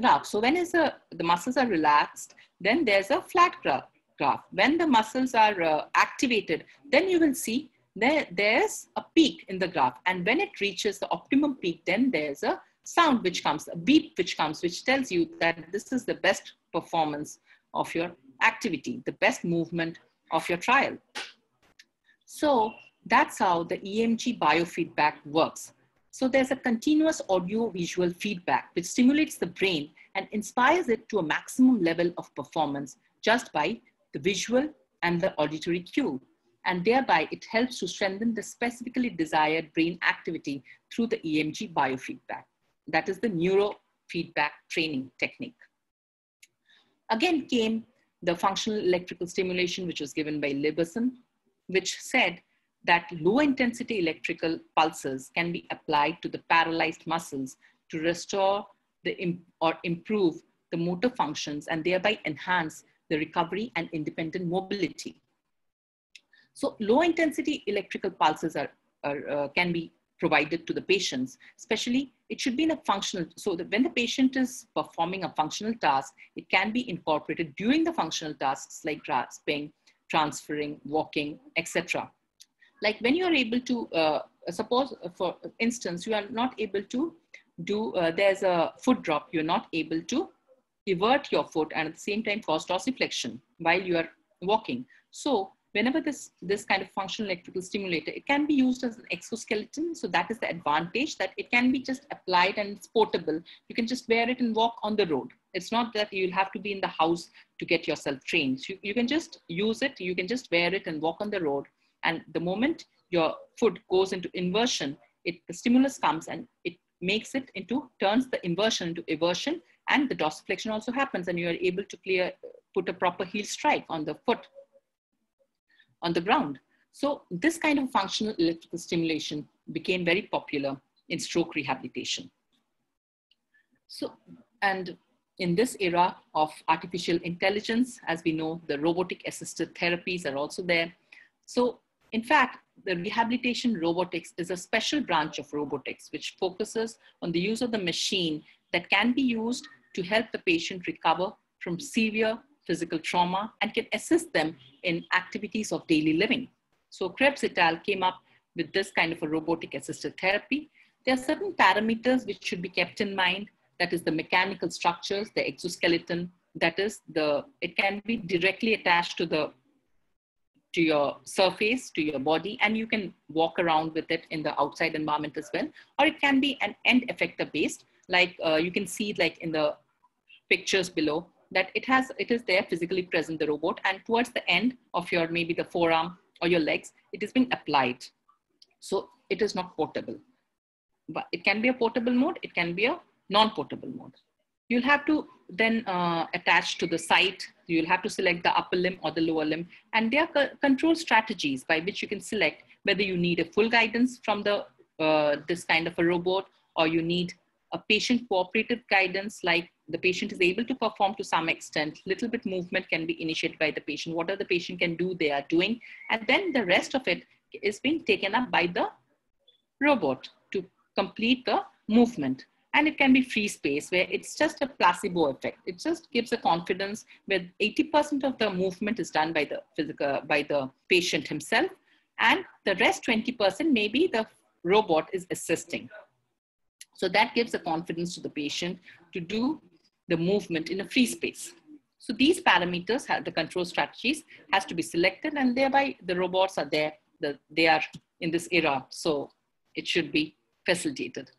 graph. So when the muscles are relaxed, then there's a flat graph. When the muscles are activated, then you will see there's a peak in the graph. And when it reaches the optimum peak, then there's a sound which comes, a beep which comes, which tells you that this is the best performance of your activity, the best movement of your trial. So that's how the EMG biofeedback works. So there's a continuous audio-visual feedback which stimulates the brain and inspires it to a maximum level of performance just by the visual and the auditory cue. And thereby it helps to strengthen the specifically desired brain activity through the EMG biofeedback. That is the neurofeedback training technique. Again came the functional electrical stimulation, which was given by Liberson, which said that low intensity electrical pulses can be applied to the paralyzed muscles to restore or improve the motor functions and thereby enhance the recovery and independent mobility. So low intensity electrical pulses can be provided to the patients, especially it should be in a functional, so that when the patient is performing a functional task, it can be incorporated during the functional tasks like grasping, transferring, walking, etc. Like when you are able to, suppose for instance, you are not able to do, there's a foot drop, you're not able to invert your foot and at the same time cause dorsiflexion while you are walking. So whenever this kind of functional electrical stimulator, it can be used as an exoskeleton. So that is the advantage, that it can be just applied and it's portable. You can just wear it and walk on the road. It's not that you'll have to be in the house to get yourself trained. So you can just use it, you can just wear it and walk on the road. And the moment your foot goes into inversion, the stimulus comes and it makes it into, turns the inversion into eversion, and the dorsiflexion also happens and you are able to put a proper heel strike on the foot on the ground. So this kind of functional electrical stimulation became very popular in stroke rehabilitation. So, and in this era of artificial intelligence, as we know, the robotic assisted therapies are also there. So in fact, the rehabilitation robotics is a special branch of robotics, which focuses on the use of the machine that can be used to help the patient recover from severe physical trauma and can assist them in activities of daily living. So Krebs et al. Came up with this kind of a robotic assisted therapy. There are certain parameters which should be kept in mind. That is the mechanical structures, the exoskeleton, that is it can be directly attached to your surface, to your body, and you can walk around with it in the outside environment as well. Or it can be an end effector based, like you can see like in the pictures below, that it is there physically present, the robot, and towards the end of your, maybe the forearm or your legs, it is being applied. So it is not portable, but it can be a portable mode, it can be a non-portable mode. You'll have to then attach to the site, you'll have to select the upper limb or the lower limb, and there are control strategies by which you can select whether you need a full guidance from this kind of a robot, or you need a patient cooperative guidance, like the patient is able to perform to some extent, little bit movement can be initiated by the patient, whatever the patient can do, they are doing, and then the rest of it is being taken up by the robot to complete the movement. And it can be free space where it's just a placebo effect. It just gives a confidence where 80% of the movement is done by the patient himself, and the rest 20% maybe the robot is assisting. So that gives a confidence to the patient to do the movement in a free space. So these parameters, the control strategies has to be selected, and thereby the robots are there, they are in this era. So it should be facilitated.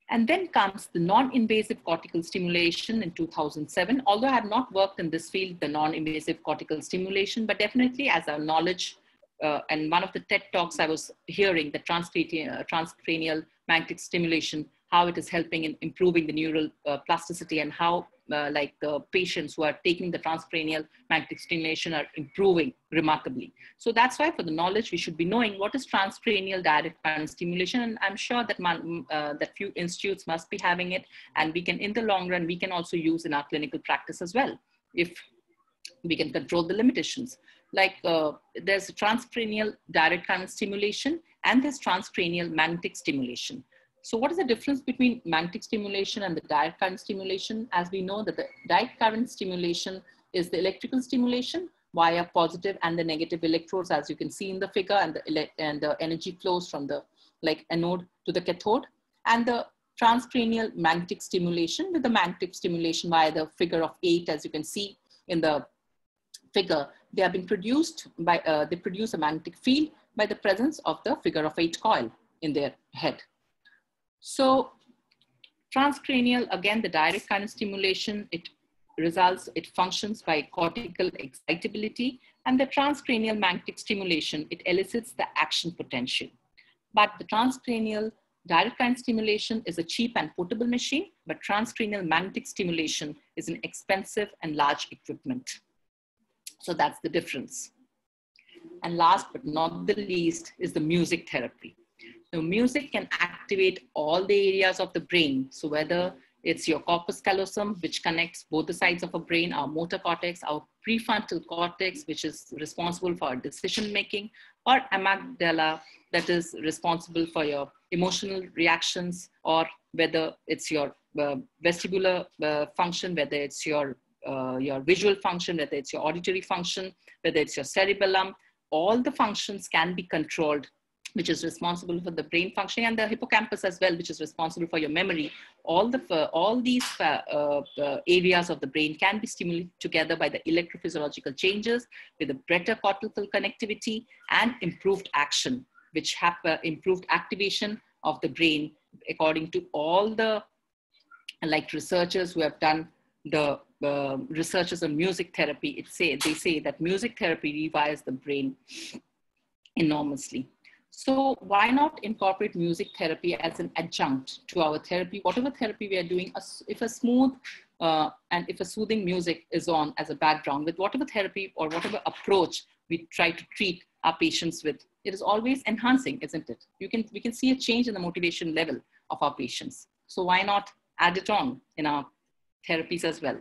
And then comes the non-invasive cortical stimulation in 2007. Although I have not worked in this field, the non-invasive cortical stimulation, but definitely as our knowledge, and one of the TED Talks I was hearing, the transcranial magnetic stimulation, how it is helping in improving the neural plasticity, and how like the patients who are taking the transcranial magnetic stimulation are improving remarkably. So that's why for the knowledge, we should be knowing what is transcranial direct current stimulation. And I'm sure that that few institutes must be having it, and we can, in the long run, we can also use in our clinical practice as well, if we can control the limitations. Like there's transcranial direct current stimulation and there's transcranial magnetic stimulation. So what is the difference between magnetic stimulation and the direct current stimulation? As we know that the direct current stimulation is the electrical stimulation via positive and the negative electrodes, as you can see in the figure, and the energy flows from the anode to the cathode. And the transcranial magnetic stimulation with the magnetic stimulation via the figure of 8, as you can see in the figure, they are being produced by, they produce a magnetic field by the presence of the figure of 8 coil in their head. So transcranial, again, the direct current stimulation, it functions by cortical excitability, and the transcranial magnetic stimulation, it elicits the action potential. But the transcranial direct current stimulation is a cheap and portable machine, but transcranial magnetic stimulation is an expensive and large equipment. So that's the difference. And last but not the least is the music therapy. Now, music can activate all the areas of the brain. So whether it's your corpus callosum, which connects both the sides of a brain, our motor cortex, our prefrontal cortex, which is responsible for our decision-making, or amygdala, that is responsible for your emotional reactions, or whether it's your vestibular function, whether it's your visual function, whether it's your auditory function, whether it's your cerebellum. All the functions can be controlled, which is responsible for the brain functioning, and the hippocampus as well, which is responsible for your memory. All these areas of the brain can be stimulated together by the electrophysiological changes with a better cortical connectivity and improved action, which have improved activation of the brain, according to all the researchers who have done the researchers on music therapy. They say that music therapy rewires the brain enormously. So why not incorporate music therapy as an adjunct to our therapy? Whatever therapy we are doing, if a smooth and if a soothing music is on as a background, with whatever therapy or whatever approach we try to treat our patients with, it is always enhancing, isn't it? We can see a change in the motivation level of our patients. So why not add it on in our therapies as well?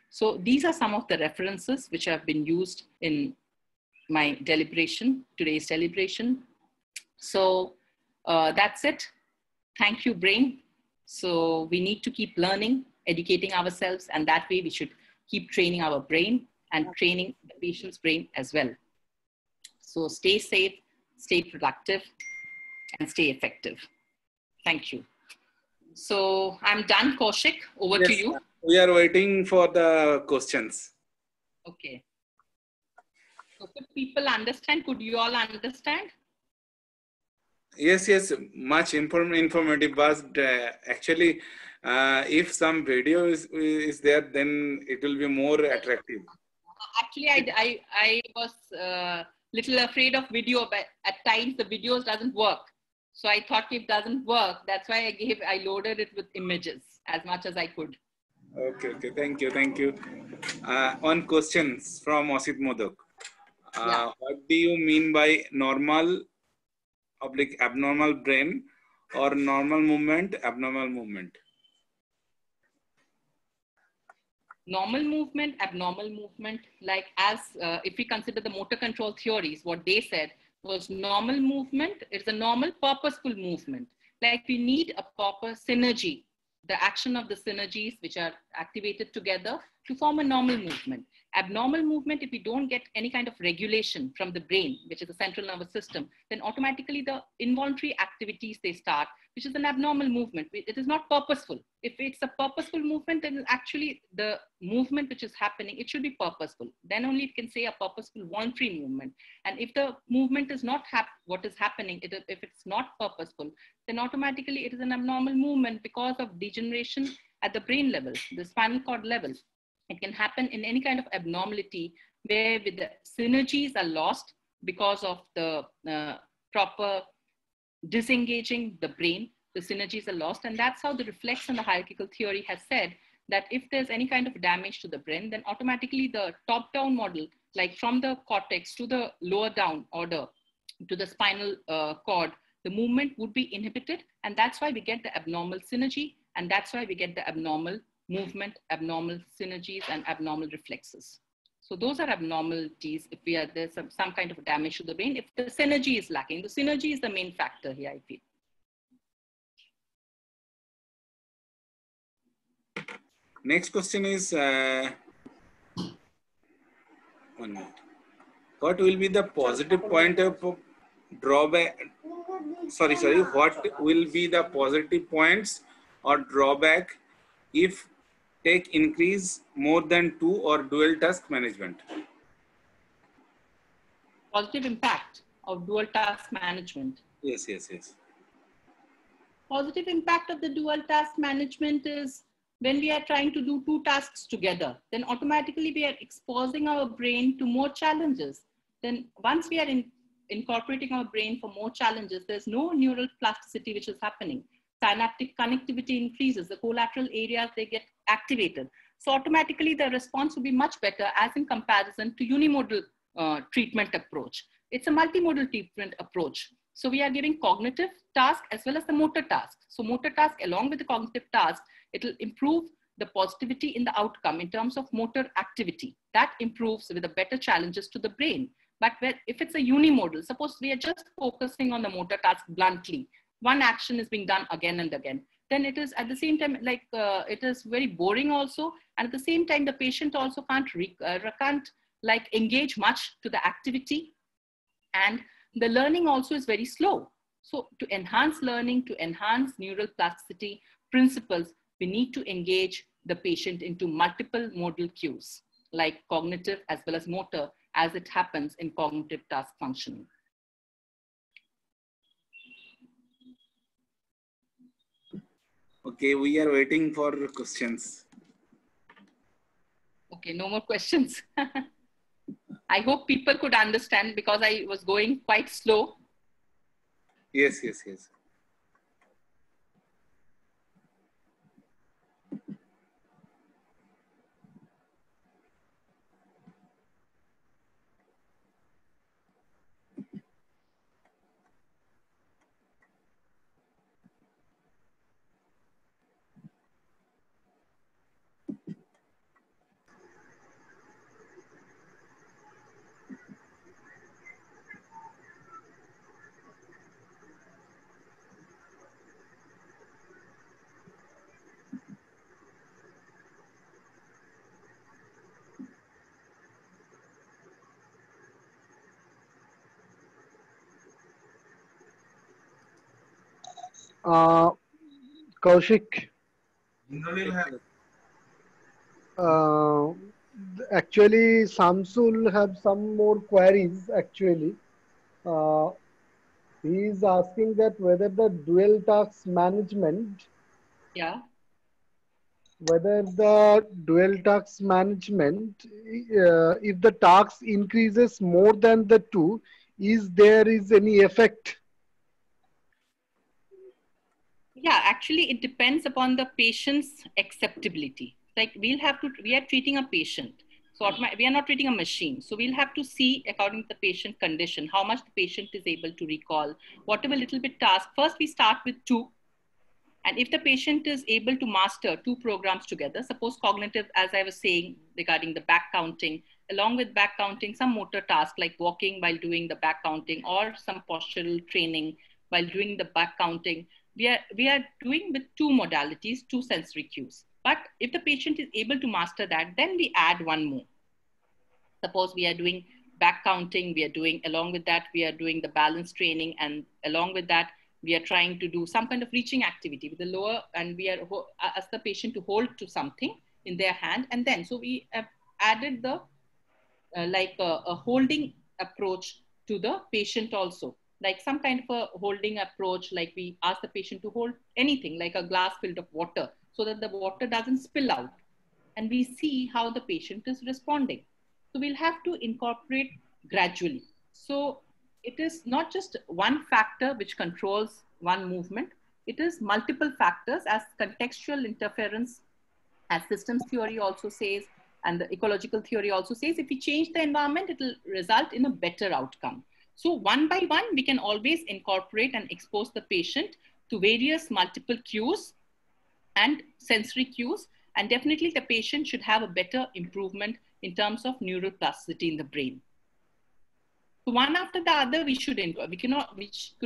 So these are some of the references which have been used in my deliberation, today's deliberation. So that's it. Thank you, brain. So we need to keep learning, educating ourselves, and that way we should keep training our brain and training the patient's brain as well. So stay safe, stay productive, and stay effective. Thank you. So I'm done, Kaushik. Over to you. We are waiting for the questions. Okay. So could people understand? Could you all understand? Yes, much informative, but actually, if some video is there, then it will be more attractive. Actually, I was little afraid of video, but at times the videos doesn't work. So I thought if it doesn't work, that's why I loaded it with images as much as I could. Okay, thank you. On questions from Asit Modak. What do you mean by normal / abnormal brain, or normal movement, abnormal movement? Normal movement, abnormal movement, like as if we consider the motor control theories, what they said was normal movement is a normal purposeful movement. Like we need a proper synergy, the action of the synergies which are activated together to form a normal movement. Abnormal movement, if we don't get any kind of regulation from the brain, which is the central nervous system, then automatically the involuntary activities they start, which is an abnormal movement. It is not purposeful. If it's a purposeful movement, then actually the movement which is happening, it should be purposeful. Then only it can say a purposeful voluntary movement. And if the movement is not what is happening, if it's not purposeful, then automatically it is an abnormal movement because of degeneration at the brain level, the spinal cord level. It can happen in any kind of abnormality where with the synergies are lost because of the proper disengaging the brain, the synergies are lost. And that's how the reflex and the hierarchical theory has said that if there's any kind of damage to the brain, then automatically the top-down model, like from the cortex to the lower down order to the spinal cord, the movement would be inhibited. And that's why we get the abnormal synergy. And that's why we get the abnormal movement, abnormal synergies, and abnormal reflexes. So those are abnormalities if there's some kind of damage to the brain. If the synergy is lacking, the synergy is the main factor here, I feel. Next question is, 1 minute. What will be the positive point of drawback? What will be the positive points or drawback if take increase more than 2 or dual task management? Positive impact of dual task management. Yes. Positive impact of the dual task management is when we are trying to do 2 tasks together, then automatically we are exposing our brain to more challenges. Then once we are incorporating our brain for more challenges, there's no neural plasticity which is happening. Synaptic connectivity increases, the collateral areas, they get activated. So automatically the response will be much better as in comparison to unimodal treatment approach. It's a multimodal treatment approach So we are giving cognitive task as well as the motor task. So motor task along with the cognitive task, it will improve the positivity in the outcome in terms of motor activity. That improves with the better challenges to the brain. But if it's a unimodal, suppose we are just focusing on the motor task bluntly, one action is being done again and again, then it is at the same time, like it is very boring also. And at the same time, the patient also can't like engage much to the activity, and the learning also is very slow. So to enhance learning, to enhance neural plasticity principles, we need to engage the patient into multiple modal cues, like cognitive as well as motor, as it happens in cognitive task functioning. Okay, we are waiting for questions. Okay, no more questions. I hope people could understand because I was going quite slow. Yes, yes, yes. Kaushik, actually, Samsul have some more queries. Actually, uh, he is asking that whether the dual task management, whether the dual task management, if the task increases more than the two, is any effect? Yeah, actually, it depends upon the patient's acceptability. Like we are treating a patient. So we are not treating a machine. So we'll have to see according to the patient condition, how much the patient is able to recall, whatever little bit task. First, we start with 2. And if the patient is able to master 2 programs together, suppose cognitive, as I was saying, regarding the back counting, along with back counting, some motor task like walking while doing the back counting, or some postural training while doing the back counting, we are doing with 2 modalities, 2 sensory cues. But if the patient is able to master that, then we add 1 more. Suppose we are doing back counting, along with that, we are doing the balance training, and along with that, we are trying to do some kind of reaching activity with the lower, and we are ask the patient to hold to something in their hand. And then, so we have added the like a holding approach to the patient also, like some kind of a holding approach, like we ask the patient to hold anything like a glass filled of water so that the water doesn't spill out, and we see how the patient is responding. So we'll have to incorporate gradually. So it is not just one factor which controls one movement. It is multiple factors, as contextual interference, as systems theory also says, and the ecological theory also says, if we change the environment, it will result in a better outcome. So one by one, we can always incorporate and expose the patient to various multiple cues and sensory cues. And definitely the patient should have a better improvement in terms of neural plasticity in the brain. So one after the other, we could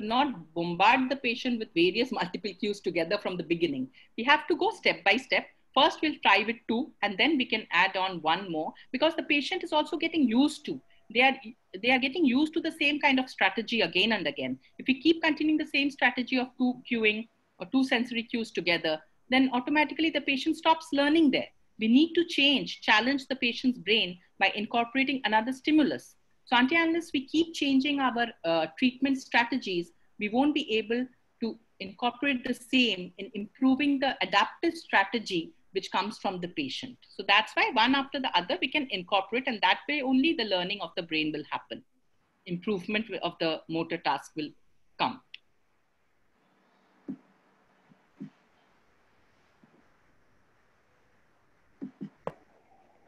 not bombard the patient with various multiple cues together from the beginning. We have to go step by step. First, we'll try with 2, and then we can add on 1 more, because the patient is also getting used to. They are getting used to the same kind of strategy again and again. If we keep continuing the same strategy of 2 cueing or 2 sensory cues together, then automatically the patient stops learning there. We need to challenge the patient's brain by incorporating another stimulus. So unless we keep changing our treatment strategies, we won't be able to incorporate the same in improving the adaptive strategy which comes from the patient. So that's why one after the other we can incorporate, and that way only the learning of the brain will happen. Improvement of the motor task will come.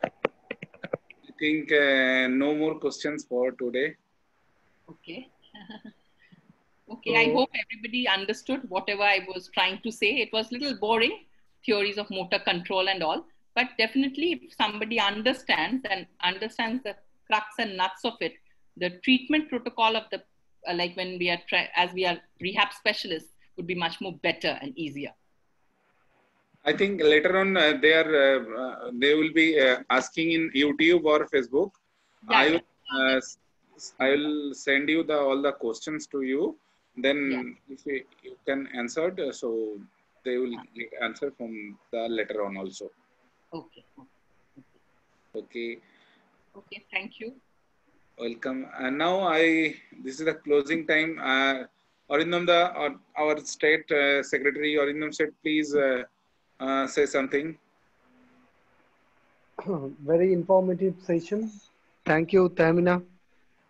I think no more questions for today. Okay. Okay, I hope everybody understood whatever I was trying to say. It was a little boring, theories of motor control and all, but definitely if somebody understands and understands the crux and nuts of it, the treatment protocol of the, like when we are, as we are rehab specialists, would be much more better and easier. I think later on they will be asking in YouTube or Facebook. Yeah, I will send you all the questions to you. Then if you can answer, so they will get answer from the later on also. Okay. Okay. Okay. Thank you. Welcome. And now this is the closing time. Arindam, our state secretary, Arindam said, please say something. Very informative session. Thank you, Tahmina,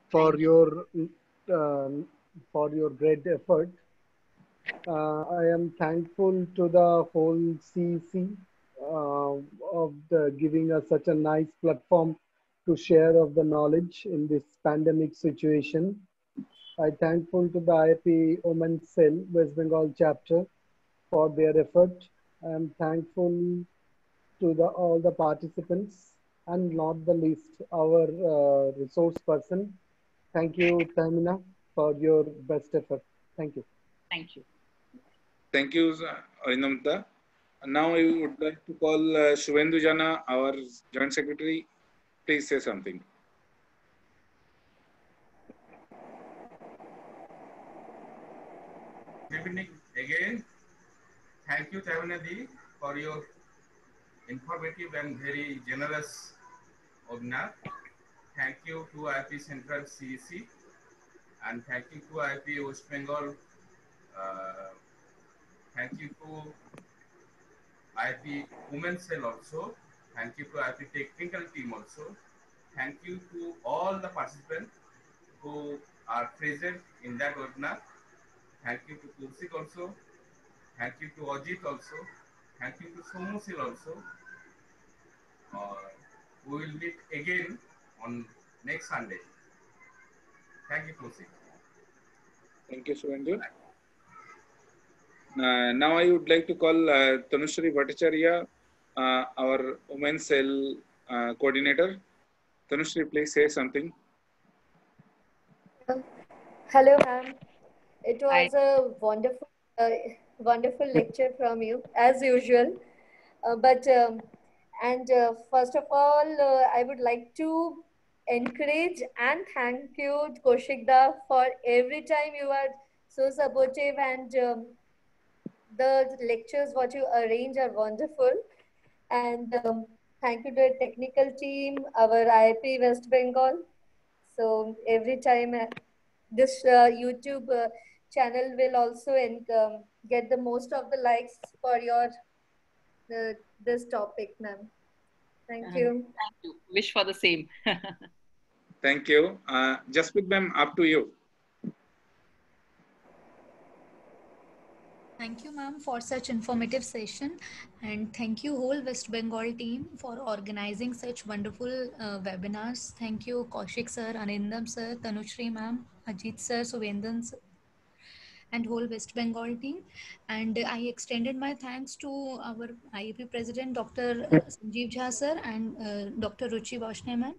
for your great effort. I am thankful to the whole CEC of giving us such a nice platform to share of the knowledge in this pandemic situation. I'm thankful to the IIP Women's Cell West Bengal chapter for their effort. I am thankful to all the participants and not the least our resource person. Thank you, Tahmina, for your best effort. Thank you. Thank you. Thank you, Arindam. Now I would like to call Shubhendu Jana, our Joint Secretary. Please say something. Good evening again. Thank you, Tahmina Di, for your informative and very generous webinar. Thank you to IIP Central CEC and thank you to IIP West Bengal. Thank you to IIP Women's Cell also. Thank you to IIP technical team also. Thank you to all the participants who are present in that webinar. Thank you to Kaushik also. Thank you to Ajit also. Thank you to Somusil also. We will meet again on next Sunday. Thank you, Kaushik. Thank you, Shubhendu. Now I would like to call Tanushree Bhattacharya, our Women's Cell coordinator. Tanushree, please say something. Hello, ma'am. It was a wonderful lecture from you, as usual. First of all, I would like to encourage and thank you, Kaushikda, for every time you are so supportive and the lectures what you arrange are wonderful. And thank you to the technical team, our IIP West Bengal. So every time this YouTube channel will also get the most of the likes for your this topic, ma'am. Thank you. Thank you. Wish for the same. Thank you. Jasprit ma'am, up to you. Thank you, ma'am, for such informative session, and thank you whole West Bengal team for organizing such wonderful webinars. Thank you, Kaushik sir, Anindam sir, Tanushree ma'am, Ajit sir, Suvendan sir, and whole West Bengal team. And I extended my thanks to our IAP President, Dr. Sanjeev Jha sir, and Dr. Ruchi Vaishnav ma'am,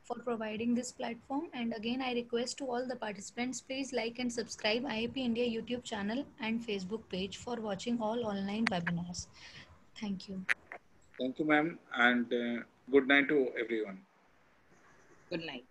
for providing this platform. And again, I request to all the participants, please like and subscribe IIP India YouTube channel and Facebook page for watching all online webinars. Thank you. Thank you, ma'am, and good night to everyone. Good night.